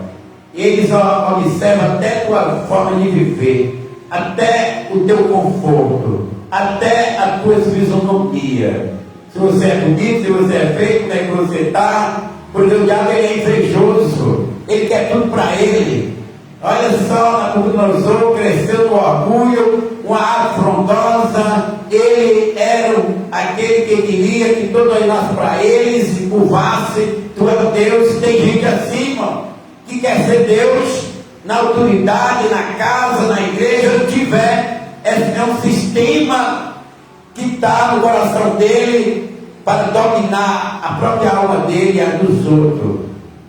E eles observam até a tua forma de viver, até o teu conforto, até a tua fisionomia. Se você é bonito, se você é feio, como é que você está? Porque o diabo ele é invejoso, ele quer tudo para ele. Olha só, Nabucodonosor cresceu no orgulho, uma árvore frondosa. Ele era aquele que queria que todo olhasse para eles e curvasse. Tu é o Deus. Tem gente assim, irmão, que quer ser Deus na autoridade, na casa, na igreja, onde tiver. É um sistema que está no coração dele para dominar a própria alma dele e a dos outros.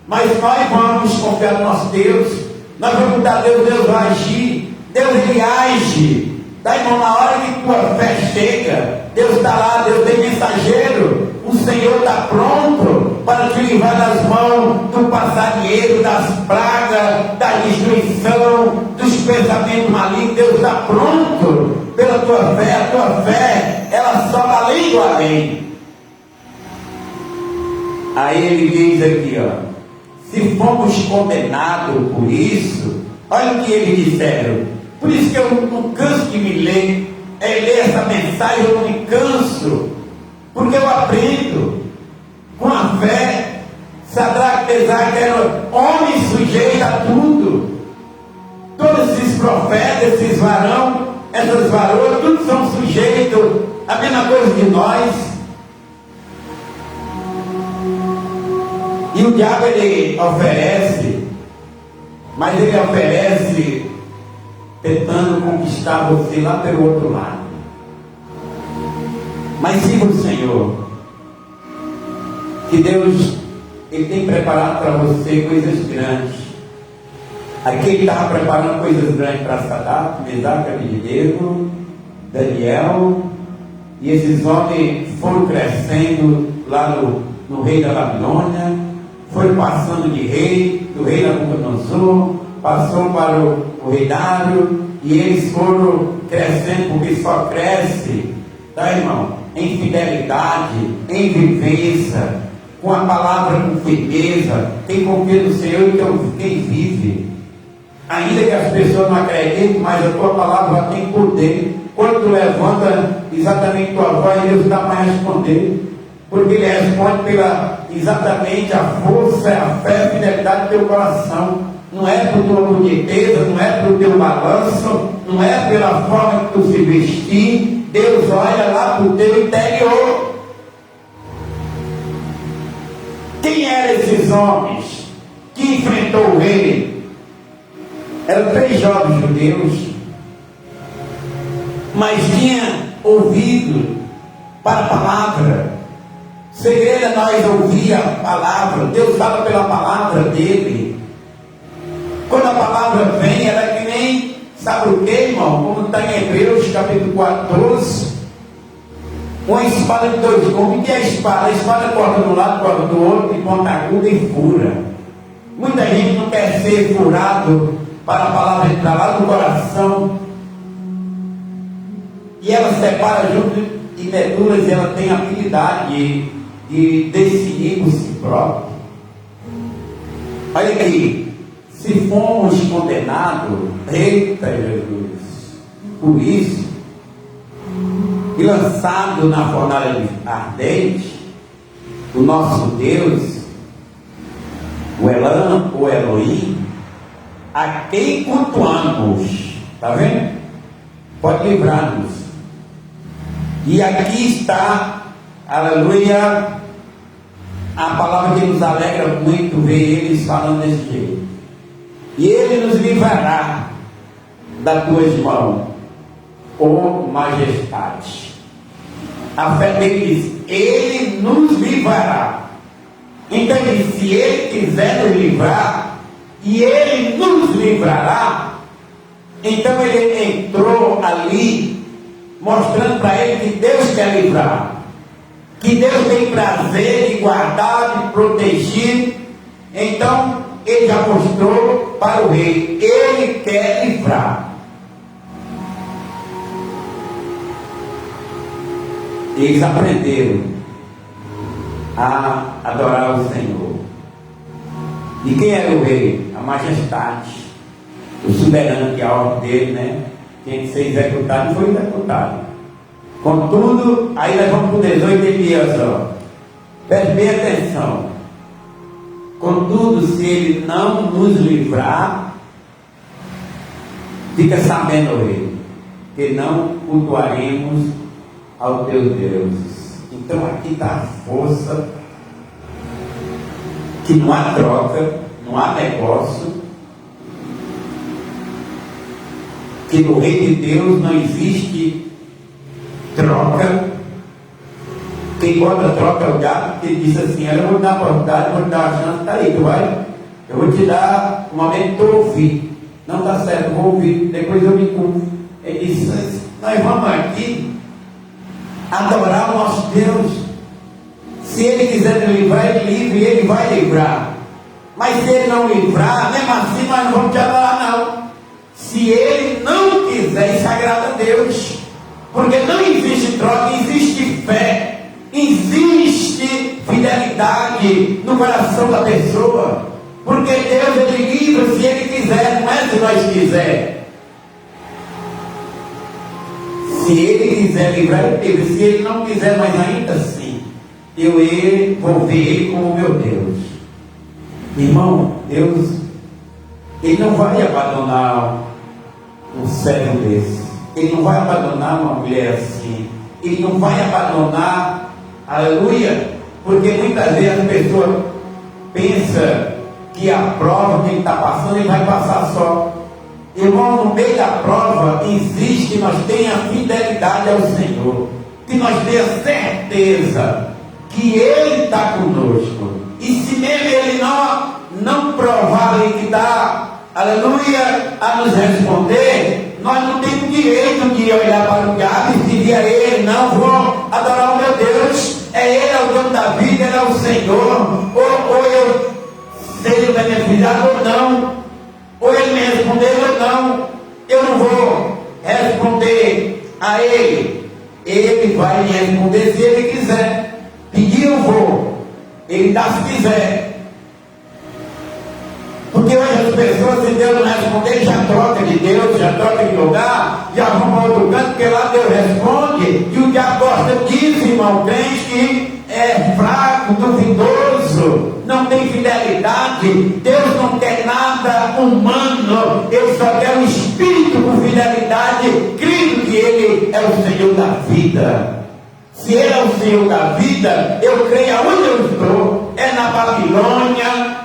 Mas nós vamos confiar no nosso Deus. Nós vamos dar a Deus, Deus vai agir. Deus ele age. Daí, irmão, na hora que tua fé chega, Deus está lá, Deus tem mensageiro. O Senhor está pronto para te livrar das mãos do passarinheiro, das pragas, da destruição, dos pensamentos malignos. Deus está pronto pela tua fé. A tua fé, ela sobe além do além. Aí ele diz aqui, ó: se fomos condenados por isso, olha o que eles disseram. Por isso que eu não canso de me ler essa mensagem, eu não me canso, porque eu aprendo com a fé. Sadraque, Mesaque eram homens sujeitos a tudo. Todos esses profetas, esses varão, essas varoas, todos são sujeitos à mesma coisa que nós. E o diabo ele oferece, mas ele oferece tentando conquistar você lá pelo outro lado. Mas siga o Senhor, que Deus ele tem preparado para você coisas grandes. Aqui ele estava preparando coisas grandes para Sadraque, Mesaque, Abednego, Daniel, e esses homens foram crescendo lá no rei da Babilônia, foram passando de rei, do rei Nabucodonosor, passou para o rei Dário, e eles foram crescendo, porque só cresce, tá, irmão? Em fidelidade, em vivência, com a palavra com firmeza. Quem confia no Senhor, então quem vive. Ainda que as pessoas não acreditem, mas a tua palavra tem poder. Quando tu levanta exatamente tua voz, Deus dá para responder. Porque ele responde pela exatamente a força, a fé, a fidelidade do teu coração. Não é por tua boniteza, não é pelo teu balanço, não é pela forma que tu se vestir. Deus olha lá para o teu interior. Quem eram esses homens que enfrentou o rei? Eram 3 jovens judeus, mas tinha ouvido para a palavra. Segredo é nós ouvir a palavra. Deus fala pela palavra dele. Quando a palavra vem, ela é que nem, sabe o que, irmão? Como está em Hebreus capítulo 14, uma espada de 2 gumes. O que é a espada? A espada corta de um lado, corta do outro, de ponta aguda e fura. Muita gente não quer ser furado para a palavra entrar lá no coração, e ela separa junto de medulas, e ela tem a habilidade de decidir por si próprio. Olha aqui, se fomos condenados, eita Jesus, por isso, e lançados na fornalha ardente, o nosso Deus, o Elam, o Elohim, a quem cultuamos, está vendo? Pode livrar-nos. E aqui está, aleluia, a palavra que nos alegra muito ver eles falando desse jeito. E ele nos livrará das tuas mãos, ó majestade. A fé dele diz: ele nos livrará. Então, se ele quiser nos livrar, e ele nos livrará, então ele entrou ali mostrando para ele que Deus quer livrar, que Deus tem prazer em guardar, em proteger. Então ele já mostrou para o rei, ele quer livrar. Eles aprenderam a adorar o Senhor. E quem era o rei? A majestade, o soberano, que a ordem dele, né, tinha que ser executado, e foi executado. Contudo, aí nós vamos para o 18 Elias, ó. Preste bem atenção. Contudo, se ele não nos livrar, fica sabendo, rei, que não cultuaremos ao teu Deus. Então aqui está a força, que não há troca, não há negócio, que no reino de Deus não existe troca. Quem bota troca é o diabo, porque ele disse assim: eu vou te dar a oportunidade, vou te dar a chance, está aí, tu vai, eu vou te dar um momento para ouvir. Não está certo, vou ouvir, depois eu me culpo. Ele disse: nós vamos aqui adorar o nosso Deus. Se ele quiser me livrar, ele livre, e ele vai livrar. Mas se ele não livrar, mesmo assim nós não vamos te adorar, não. Se ele não quiser, isso agrada a Deus, porque não existe troca, existe fé, existe fidelidade no coração da pessoa, porque Deus ele livra se ele quiser, não é se nós quiser. Se ele quiser livrar, ele livra. Se ele não quiser, mas ainda assim eu vou ver ele como meu Deus. Irmão, Deus, ele não vai abandonar um servo desse, ele não vai abandonar uma mulher assim, ele não vai abandonar, aleluia, porque muitas vezes a pessoa pensa que a prova que ele está passando, ele vai passar só. Irmão, no meio da prova existe que nós tenhamos fidelidade ao Senhor, que nós tenhamos certeza que Ele está conosco. E se mesmo Ele não provar que está, aleluia, a nos responder, nós não temos direito de olhar para o diabo e seguir a Ele. Não, vou adorar o meu Deus, Ele é o dono da vida, Ele é o Senhor, ou eu seja beneficiado ou não, ou Ele me responder ou não. Eu não vou responder a Ele, Ele vai me responder se Ele quiser. Pedir eu vou, Ele dá se quiser. Porque hoje as pessoas, se Deus não responder, já troca de Deus, já troca de lugar, já vão para outro canto, porque lá Deus responde. E o diabo gosta disso, irmão. Crente que é fraco, duvidoso, não tem fidelidade. Deus não quer nada humano, Ele só quer um espírito com fidelidade, crendo que Ele é o Senhor da vida. Se Ele é o Senhor da vida, eu creio aonde eu estou, é na Babilônia,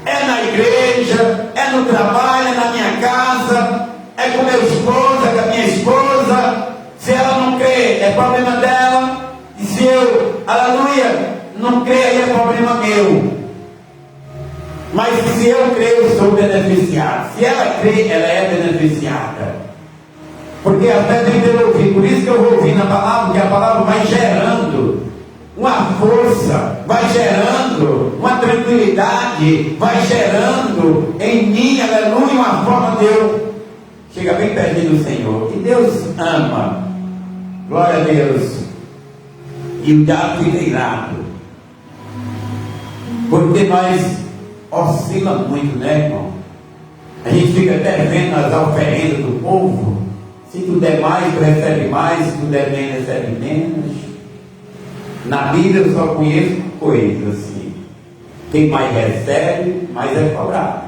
é na igreja, é no trabalho, é na minha casa, é com meu esposa, com a minha esposa. Se ela não crê, é problema dela. E se eu, aleluia, não creio, aí é problema meu. Mas se eu creio, eu sou beneficiado. Se ela crê, ela é beneficiada. Porque até tem que ouvir, por isso que eu vou ouvir na palavra, que a palavra vai gerando uma força, vai gerando uma tranquilidade, vai gerando em mim, aleluia, uma forma de eu chegar bem pertinho do Senhor. E Deus ama, glória a Deus. E o diabo fica irado, porque nós oscilamos muito, né, irmão? A gente fica até vendo as oferendas do povo. Se tu der mais, tu recebe mais. Se tu der menos, recebe menos. Na Bíblia eu só conheço coisas assim: quem mais recebe, mais é cobrado.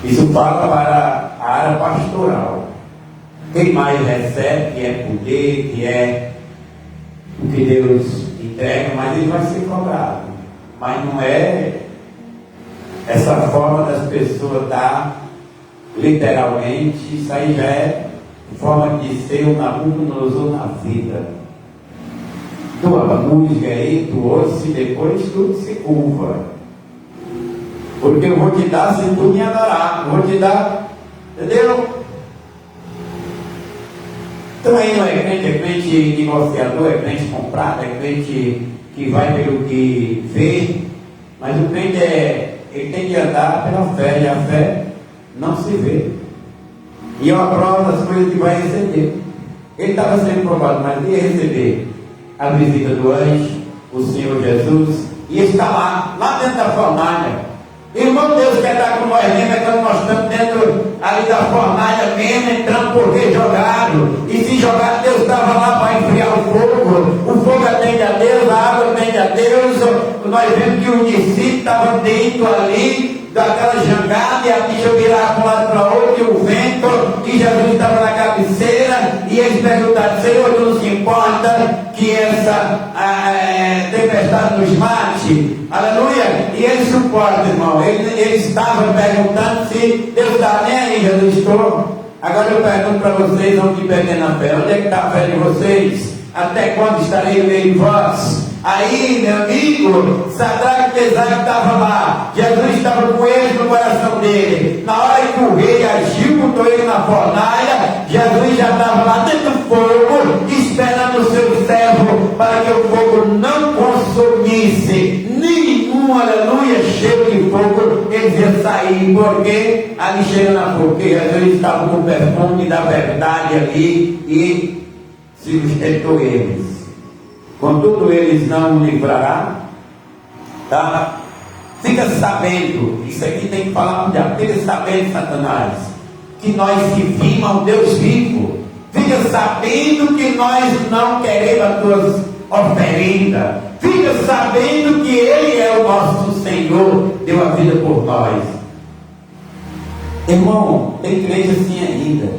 Isso fala para a área pastoral. Quem mais recebe, que é poder, que é o que Deus entrega, mas ele vai ser cobrado. Mas não é essa forma das pessoas dar literalmente. Isso aí já é forma de ser um Nabucodonosor na vida. Tu abusa aí, tu ouça e depois tu se curva. Porque eu vou te dar se tu me adorar. Eu vou te dar, entendeu? Então aí não é crente negociador, é crente comprado, é crente que vai pelo que vê, mas o crente ele tem que andar pela fé, e a fé não se vê. E é uma prova das coisas que vai receber. Ele estava sendo provado, mas ia receber a visita do anjo, o Senhor Jesus, e está lá dentro da fornalha. Irmão, Deus quer dar com nós mesmo, é quando nós estamos dentro ali da fornalha mesmo, entrando porque jogaram. E se jogaram, Deus estava lá para enfriar o fogo. O fogo atende a Deus, a água atende a Deus. Nós vemos que o discípulo estava dentro ali daquela jangada, e a bicha virava para um lado para outro, e o vento, e Jesus estava na cabeceira, e eles perguntaram: Senhor, não se importa que essa tempestade nos mate? Aleluia! E ele suporta, irmão. Eles estavam perguntando se Deus está nem aí. Jesus estou. Agora eu pergunto para vocês, onde perder na fé? Onde é que está a fé de vocês? Até quando estarei no meio de vós? Aí, meu amigo, Sadraque e Mesaque estavam lá. Jesus estava com eles no coração dele. Na hora que o rei agiu, botou ele na fornalha, Jesus já estava lá dentro do fogo, esperando o seu servo para que o fogo não consumisse nenhum, aleluia, cheio de fogo. Eles iam sair, porque ali chega na fogo, porque Jesus estava com o perfume da verdade ali e se sustentou eles. Contudo, eles não o livrará, tá? Fica sabendo, isso aqui tem que falar para o diabo, fica sabendo, Satanás, que nós servimos a um Deus vivo. Fica sabendo que nós não queremos as tuas oferendas. Fica sabendo que Ele é o nosso Senhor, deu a vida por nós. Irmão, tem crente assim ainda,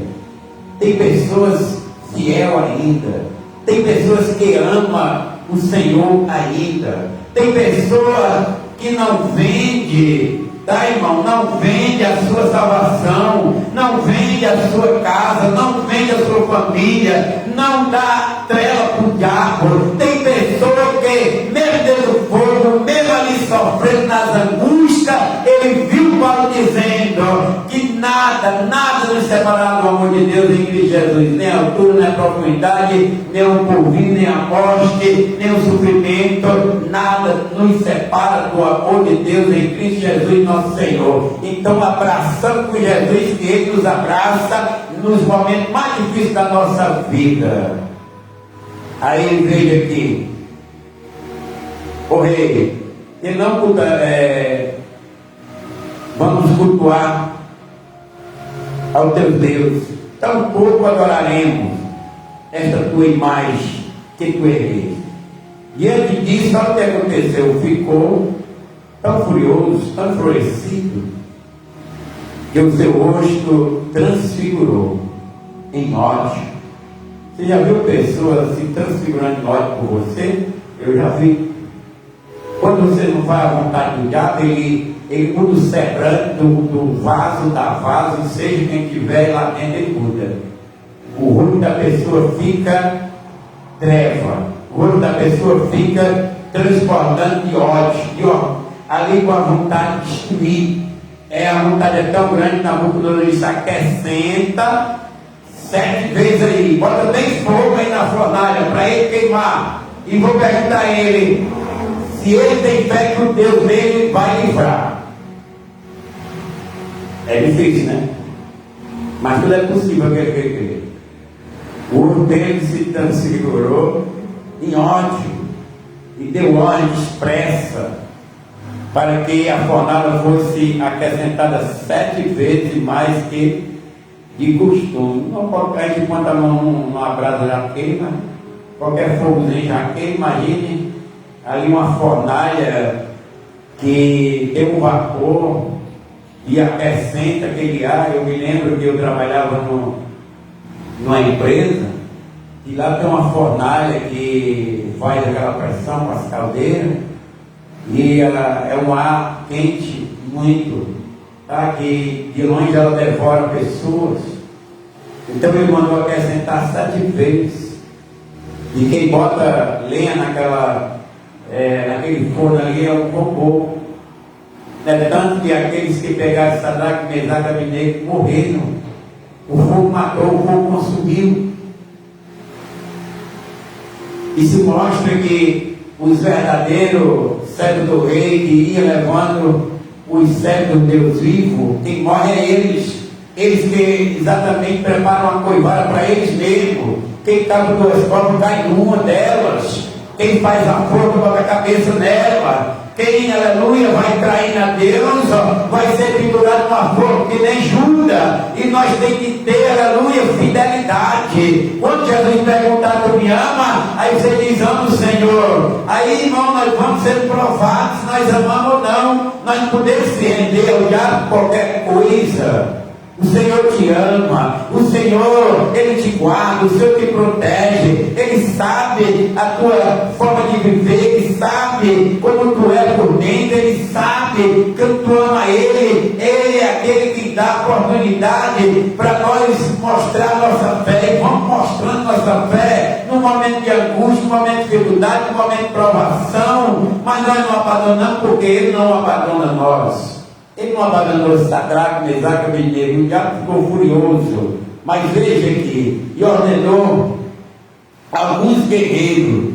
tem pessoas fiel ainda, tem pessoas que amam o Senhor ainda, tem pessoa que não vende, tá, irmão? Não vende a sua salvação, não vende a sua casa, não vende a sua família, não dá trela para o diabo. Tem pessoa que, mesmo dentro do fogo, mesmo ali sofrendo nas angústias, ele viu Paulo dizendo que nada nos separará do amor de Deus em Cristo Jesus, nem a altura, nem a profundidade, nem o porvir, nem a morte, nem o sofrimento, nada nos separa do amor de Deus em Cristo Jesus nosso Senhor. Então, abraçando com Jesus, que Ele nos abraça nos momentos mais difíceis da nossa vida. Aí veja aqui, o rei, ele não vamos cultuar ao teu Deus, tampouco adoraremos esta tua imagem que tu ergueste. Diante disso, olha o que aconteceu, ficou tão furioso, tão enfurecido, que o seu rosto transfigurou em ódio. Você já viu pessoas se transfigurando em ódio por você? Eu já vi. Quando você não vai à vontade do diabo, ele muda o semblante do vaso, da vaso, seja quem tiver lá dentro, ele muda. O rosto da pessoa fica treva, o rosto da pessoa fica transbordando de ódio, ali com a vontade de destruir. A vontade é tão grande, Nabucodonosor disse: acrescenta 7 vezes aí, bota bem fogo aí na fornalha para ele queimar. E vou perguntar a ele se ele tem fé que o Deus dele vai livrar. É difícil, né? Mas tudo é possível que ele crê. O olho dele se transfigurou em ódio e deu ordem expressa para que a fornalha fosse acrescentada 7 vezes mais que de costume. Não qualquer gente enquanto a mão numa brasa já queima, qualquer fogozinho já queima. Imagine ali uma fornalha que tem um vapor e acrescenta aquele ar. Eu me lembro que eu trabalhava numa empresa e lá tem uma fornalha que faz aquela pressão com as caldeiras, e ela é um ar quente muito, tá? Que de longe ela devora pessoas. Então ele mandou acrescentar 7 vezes. E quem bota lenha naquele forno ali é um robô. Tanto que aqueles que pegaram Sadraque, Mesaque e Abednego morreram. O fogo matou, o fogo consumiu. Isso mostra que os verdadeiros servos do rei que ia levando os servos do Deus vivo, quem morre é eles. Eles que exatamente preparam uma coivara para eles mesmos. Quem cava duas cobras cai numa delas. Quem faz a forca bota a cabeça nela. Quem, aleluia, vai traindo a Deus, vai ser pendurado numa forca que nem Judas. E nós temos que ter, aleluia, fidelidade. Quando Jesus perguntar, tu me ama? Aí você diz, amo o Senhor. Aí, irmão, nós vamos ser provados se nós amamos ou não. Nós não podemos se render ao diabo por qualquer coisa. O Senhor te ama, o Senhor, Ele te guarda, o Senhor te protege, Ele sabe a tua forma de viver, Ele sabe como tu é por dentro, Ele sabe que tu ama Ele é aquele que dá oportunidade para nós mostrar nossa fé, e vamos mostrando nossa fé no momento de angústia, no momento de dificuldade, no momento de provação, mas nós não abandonamos porque Ele não abandona nós. Ele não abandonou Sadraque, Mesaque e Abednego. O diabo ficou furioso, mas veja aqui, e ordenou alguns guerreiros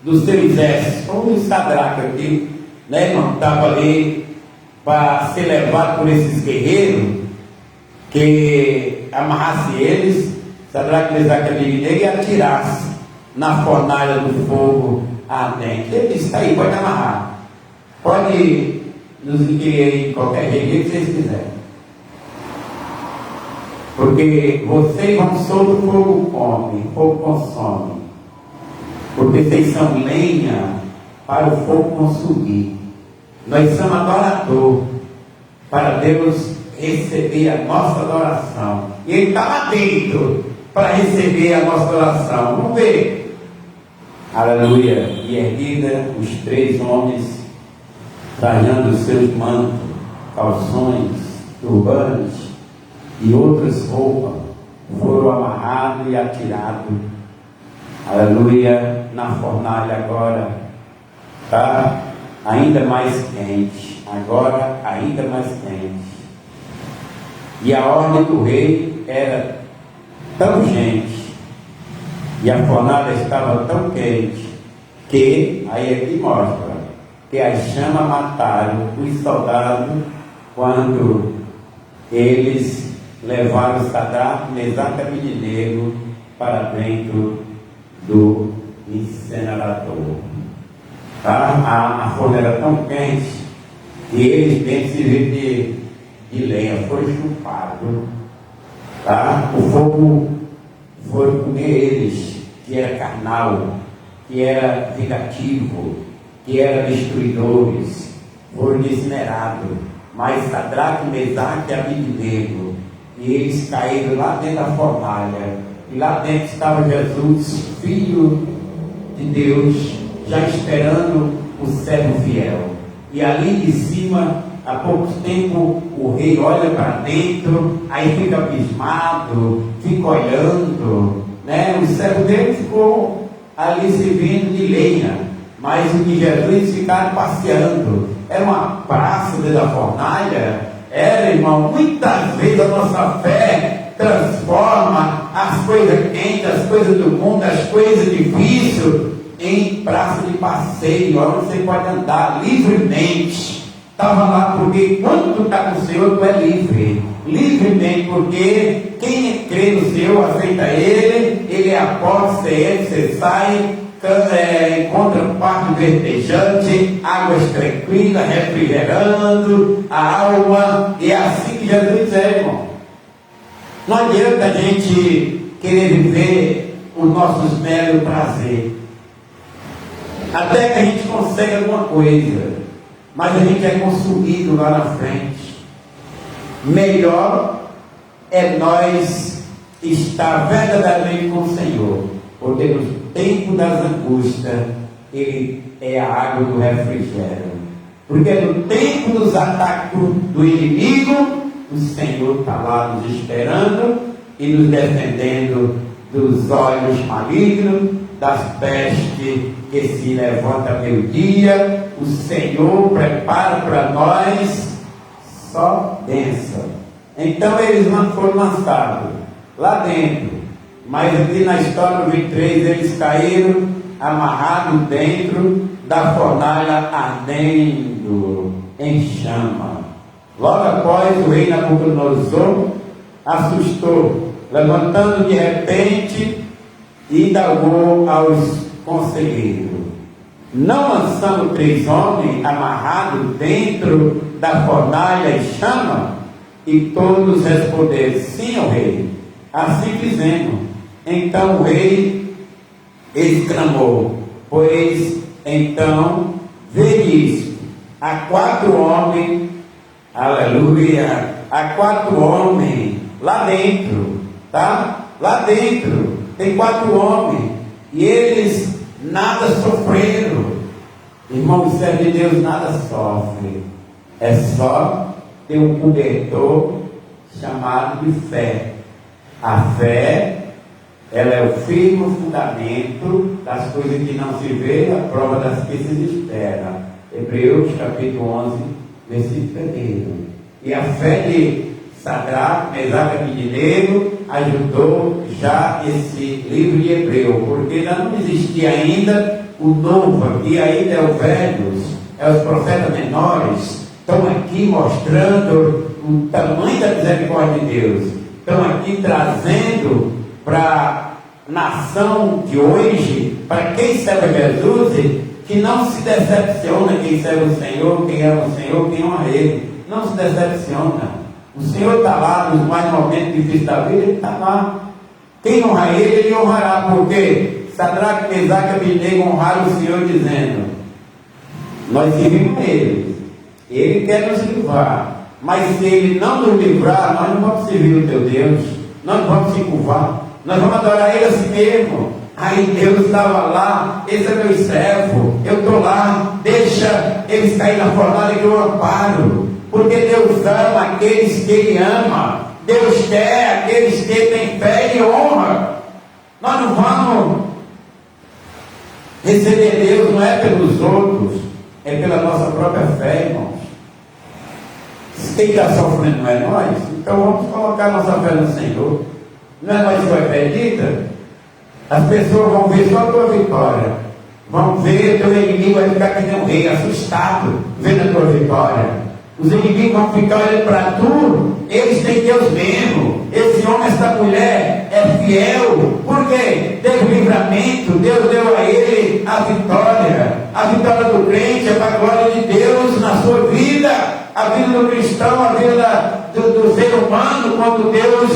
do seu exército, como o Sadraque aqui, né, irmão, estava ali para ser levado por esses guerreiros, que amarrasse eles, Sadraque, Mesaque e Abednego, e atirasse na fornalha do fogo ardente. Ele disse, aí, pode amarrar, pode nos inquirir em qualquer jeito que vocês quiserem, porque vocês vão sobre o fogo come, o fogo consome, porque vocês são lenha para o fogo consumir. Nós somos adorador para Deus receber a nossa adoração, e Ele está lá dentro para receber a nossa adoração. Vamos ver, aleluia. E erguida os três homens, trajando os seus mantos, calções, turbantes e outras roupas, foram amarrados e atirados, aleluia, na fornalha agora, tá? Ainda mais quente, agora ainda mais quente. E a ordem do rei era tão urgente, e a fornalha estava tão quente, que, aí aqui mostra, que as chamas mataram os soldados quando eles levaram Sadraque, Mesaque e Abednego para dentro do incinerador. Tá? A forma era tão quente que eles dentro serviram de lenha, foi chupado. Tá? O fogo foi comer eles, que era carnal, que era vingativo, que eram destruidores, foram incinerados. Mas Sadraque, Mesaque e Abednego, e eles caíram lá dentro da fornalha, e lá dentro estava Jesus, Filho de Deus, já esperando o servo fiel. E ali de cima, há pouco tempo, o rei olha para dentro, aí fica abismado, fica olhando, né? O servo dele ficou ali servindo de lenha, mas o que Jesus ficaram passeando. Era uma praça dentro da fornalha. Era, irmão, muitas vezes a nossa fé transforma as coisas quentes, as coisas do mundo, as coisas difíceis, em praça de passeio, onde você pode andar livremente. Estava lá porque quando tu está com o Senhor, tu é livre. Livremente, porque quem crê no Senhor, aceita Ele é a porta, você sai, encontra parte verdejante, águas tranquilas, refrigerando a alma. E é assim que Jesus é, irmão. Não adianta a gente querer viver os nossos meros prazeres, até que a gente consegue alguma coisa, mas a gente é consumido lá na frente. Melhor é nós estar verdadeiramente com o Senhor, porque no tempo das angústias Ele é a água do refrigério, porque no tempo dos ataques do inimigo, o Senhor está lá nos esperando e nos defendendo dos olhos malignos, das pestes que se levantam meio-dia. O Senhor prepara para nós só bênção. Então eles não foram lançados lá dentro, mas aqui na história do 23 eles caíram amarrado dentro da fornalha ardendo em chama. Logo após, o rei Nabucodonosor assustou, levantando de repente, e indagou aos conselheiros: não lançamos 3 homens amarrados dentro da fornalha em chama? E todos responderam: sim, ó rei, assim fizemos. Então o rei exclamou: pois então vede isto, há 4 homens, aleluia, há 4 homens lá dentro, tá? Lá dentro tem 4 homens, e eles nada sofreram. Irmão, o servo de Deus nada sofre, é só ter um cobertor chamado de fé. A fé, ela é o firme fundamento das coisas que não se vê, a prova das que se espera. Hebreus capítulo 11, versículo 1. E a fé de Sadraque, Mesaque e Abednego ajudou já esse livro de Hebreu, porque não existia ainda o novo, aqui ainda é o velho, é os profetas menores, estão aqui mostrando o tamanho da misericórdia de Deus, estão aqui trazendo para a nação de hoje, para quem serve Jesus, que não se decepciona quem serve o Senhor, quem ama o Senhor, quem honra Ele, não se decepciona. O Senhor está lá nos mais momentos difíceis da vida, Ele está lá. Quem honra Ele, Ele honrará, porque Sadraque, Mesaque e Abednego honraram o Senhor dizendo: nós servimos a Ele, Ele quer nos livrar, mas se Ele não nos livrar, nós não vamos servir o teu Deus, nós não vamos se curvar, nós vamos adorar Ele a si mesmo. Aí Deus estava lá: esse é meu servo, eu estou lá, deixa eles cair na fornalha que eu amparo, porque Deus ama aqueles que Ele ama, Deus quer aqueles que têm fé e honra. Nós não vamos receber Deus, não é pelos outros, é pela nossa própria fé, irmãos. Quem está sofrendo não é nós, então vamos colocar nossa fé no Senhor. Não é nós que acredita? As pessoas vão ver só a tua vitória, vão ver teu inimigo, vai ficar que nem um rei, assustado, vendo a tua vitória. Os inimigos vão ficar olhando para tu, eles têm Deus mesmo. Esse homem, essa mulher é fiel, porque teve livramento, Deus deu a ele a vitória do crente é para a glória de Deus na sua vida, a vida do cristão, a vida do ser humano, quando Deus,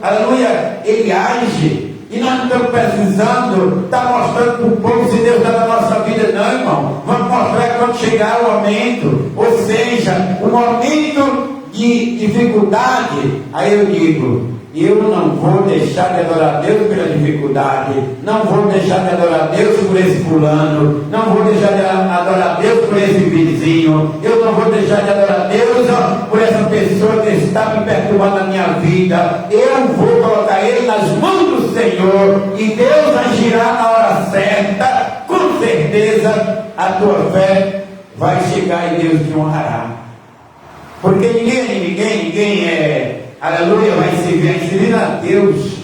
aleluia, Ele age. E nós não estamos precisando estar mostrando para o povo se Deus está na nossa vida, não, irmão. Vamos mostrar quando chegar o momento, ou seja, o momento de dificuldade. Aí eu digo: eu não vou deixar de adorar Deus pela dificuldade, não vou deixar de adorar Deus por esse fulano, não vou deixar de adorar Deus por esse vizinho, eu não vou deixar de adorar Deus por essa pessoa que está me perturbando na minha vida. Eu vou colocar ele nas mãos do Senhor, e Deus agirá na hora certa. Com certeza a tua fé vai chegar e Deus te honrará, porque ninguém aleluia, vai servir a Deus.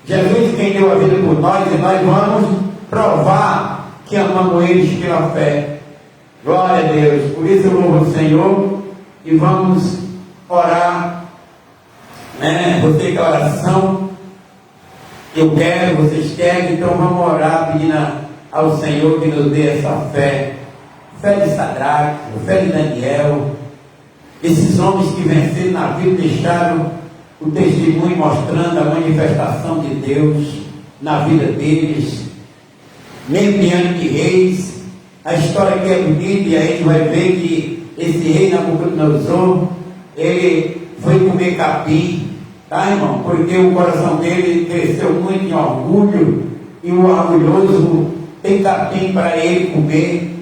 Jesus quem deu a vida por nós, e nós vamos provar que amamos eles pela fé. Glória a Deus. Por isso eu louvo o Senhor e vamos orar, né? Você quer oração? Eu quero, vocês querem, então vamos orar pedindo ao Senhor que nos dê essa fé. Fé de Sadraque, fé de Daniel. Esses homens que venceram na vida deixaram o testemunho mostrando a manifestação de Deus na vida deles, mesmo diante de reis. A história aqui é bonita, e a gente vai ver que esse rei Nabucodonosor, ele foi comer capim, tá, irmão? Porque o coração dele cresceu muito em orgulho, e o orgulhoso tem capim para ele comer,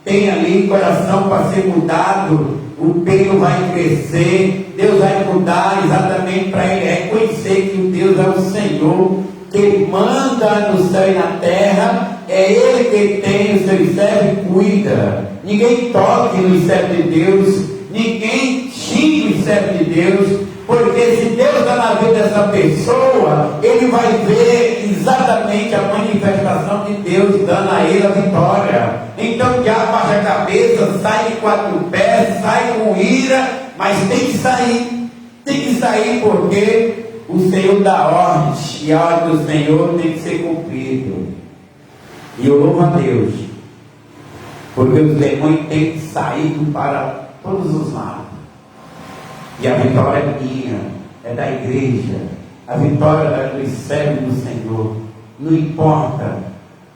tem ali coração para ser mudado. O peito vai crescer, Deus vai mudar exatamente para ele reconhecer que o Deus é o Senhor, que Ele manda no céu e na terra, é Ele que tem o seu servo e cuida. Ninguém toque no servo de Deus, ninguém xingue o servo de Deus, Porque se Deus está na vida dessa pessoa, ele vai ver exatamente a manifestação de Deus dando a ele a vitória. Então o diabo baixa a cabeça, sai de 4 pés, sai com ira, mas tem que sair. Tem que sair porque o Senhor dá ordens, e a ordem do Senhor tem que ser cumprida. E eu louvo a Deus, porque os demônios têm que sair para todos os lados. E a vitória é minha, é da igreja. A vitória é dos servos do Senhor. Não importa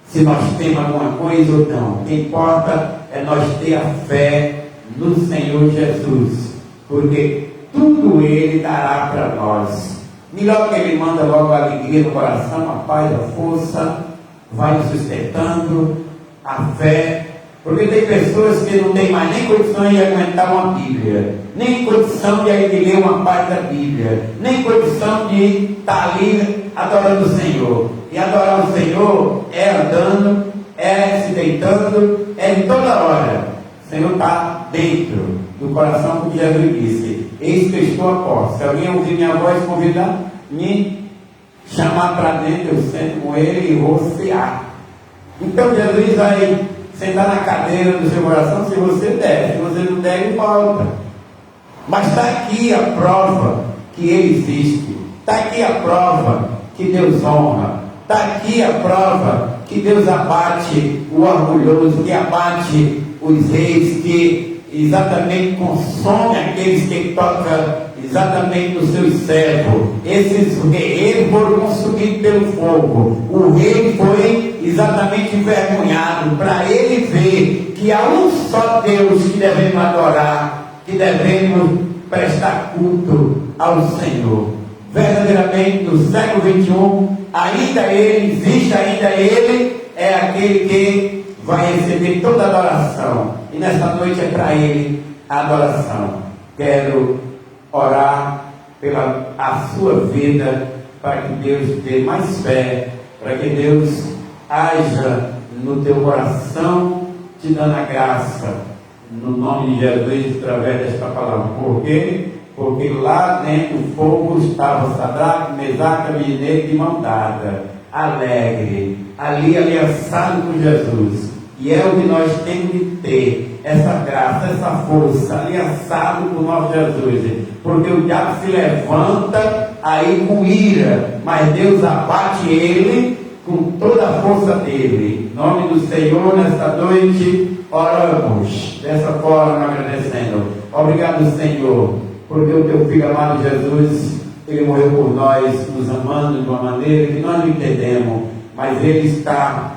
se nós temos alguma coisa ou não. O que importa é nós ter a fé no Senhor Jesus. Porque tudo Ele dará para nós. Melhor que Ele manda logo a alegria no coração, a paz, a força, vai nos sustentando, a fé. Porque tem pessoas que não têm mais nem condição de aguentar uma Bíblia, nem condição de ler uma parte da Bíblia, nem condição de estar ali adorando o Senhor. E adorar o Senhor é andando, é se deitando, é de toda hora. O Senhor está dentro do coração, como Jesus disse: eis que eu estou à porta. Se alguém ouvir minha voz, convidar, me chamar para dentro, eu sento com ele e vou cear. Então Jesus vai sentar na cadeira do seu coração se você der. Se você não der, ele volta. Mas está aqui a prova que Ele existe. Está aqui a prova que Deus honra. Está aqui a prova que Deus abate o orgulhoso, que abate os reis, que exatamente consome aqueles que tocam exatamente nos seus servos. Esses guerreiros foram consumidos pelo fogo. O rei foi exatamente envergonhado, para ele ver que há um só Deus que devemos adorar, que devemos prestar culto ao Senhor. Verdadeiramente, no século 21, ainda Ele existe, ainda Ele é aquele que vai receber toda a adoração. E nessa noite é para Ele a adoração. Quero orar pela a sua vida, para que Deus dê mais fé, para que Deus haja no teu coração, te dando a graça, no nome de Jesus, através desta palavra. Por quê? Porque lá dentro do fogo estava Sadraque, Mesaque, Abidinegue de mão dada, alegre, ali aliançado com Jesus. E é o que nós temos de ter, essa graça, essa força, aliançado com o nosso Jesus. Porque o diabo se levanta aí com ira, mas Deus abate ele com toda a força dele. Em nome do Senhor, nesta noite, oramos dessa forma, agradecendo. Obrigado, Senhor, porque o teu Filho amado Jesus, Ele morreu por nós, nos amando de uma maneira que nós não entendemos, mas Ele está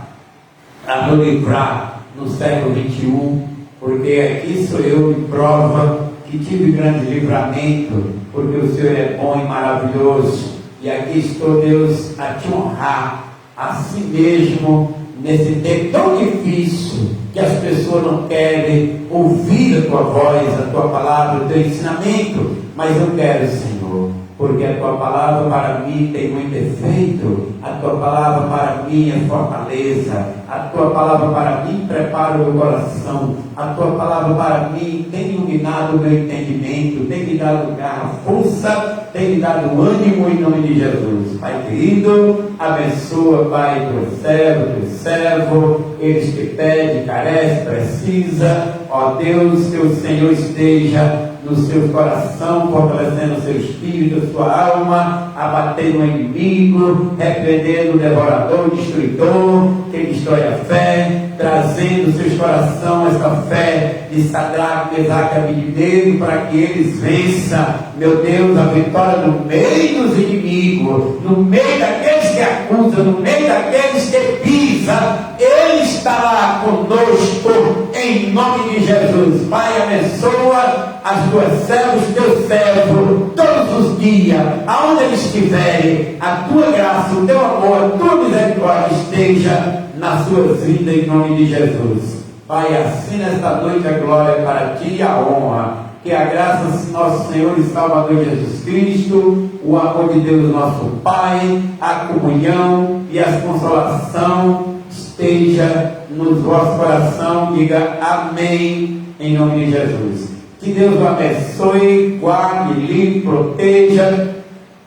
a nos livrar no século 21, porque aqui sou eu de prova que tive grande livramento, porque o Senhor é bom e maravilhoso, e aqui estou, Deus, a te honrar a si mesmo, nesse tempo tão difícil, que as pessoas não querem ouvir a tua voz, a tua palavra, o teu ensinamento, mas eu quero, Senhor, porque a tua palavra para mim tem muito efeito, a tua palavra para mim é fortaleza, a tua palavra para mim prepara o meu coração, a tua palavra para mim tem iluminado o meu entendimento, tem me dado lugar, força, tem me dado ânimo em nome de Jesus. Pai querido, abençoa, Pai, teu servo, eles que pedem, carece, precisa, ó Deus, que o Senhor esteja no seu coração, fortalecendo o seu espírito, a sua alma, abatendo o inimigo, repreendendo o devorador, o destruidor, que destrói a fé, trazendo no seu coração essa fé de Sadraque, Mesaque e Abidinegue, para que eles vençam, meu Deus, a vitória no meio dos inimigos, no meio daqueles que acusam, no meio daqueles que pisam. Ele está lá conosco, em nome de Jesus. Pai, abençoa as tuas servas, os teus servos, todos os dias, aonde eles estiverem, a tua graça, o teu amor, a tua misericórdia esteja nas suas vidas, em nome de Jesus. Pai, assim nesta noite a glória é para ti e a honra. Que a graça do nosso Senhor e Salvador Jesus Cristo, o amor de Deus nosso Pai, a comunhão e a consolação esteja no vosso coração. Diga amém em nome de Jesus. Que Deus o abençoe, guarde, livre, proteja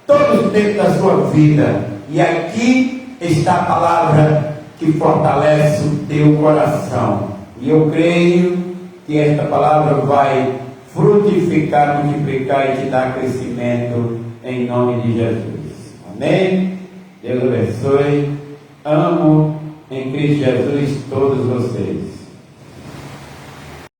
todo o tempo da sua vida. E aqui está a palavra que fortalece o teu coração. E eu creio que esta palavra vai frutificar, multiplicar e te dar crescimento em nome de Jesus. Amém? Deus abençoe. Amo em Cristo Jesus todos vocês.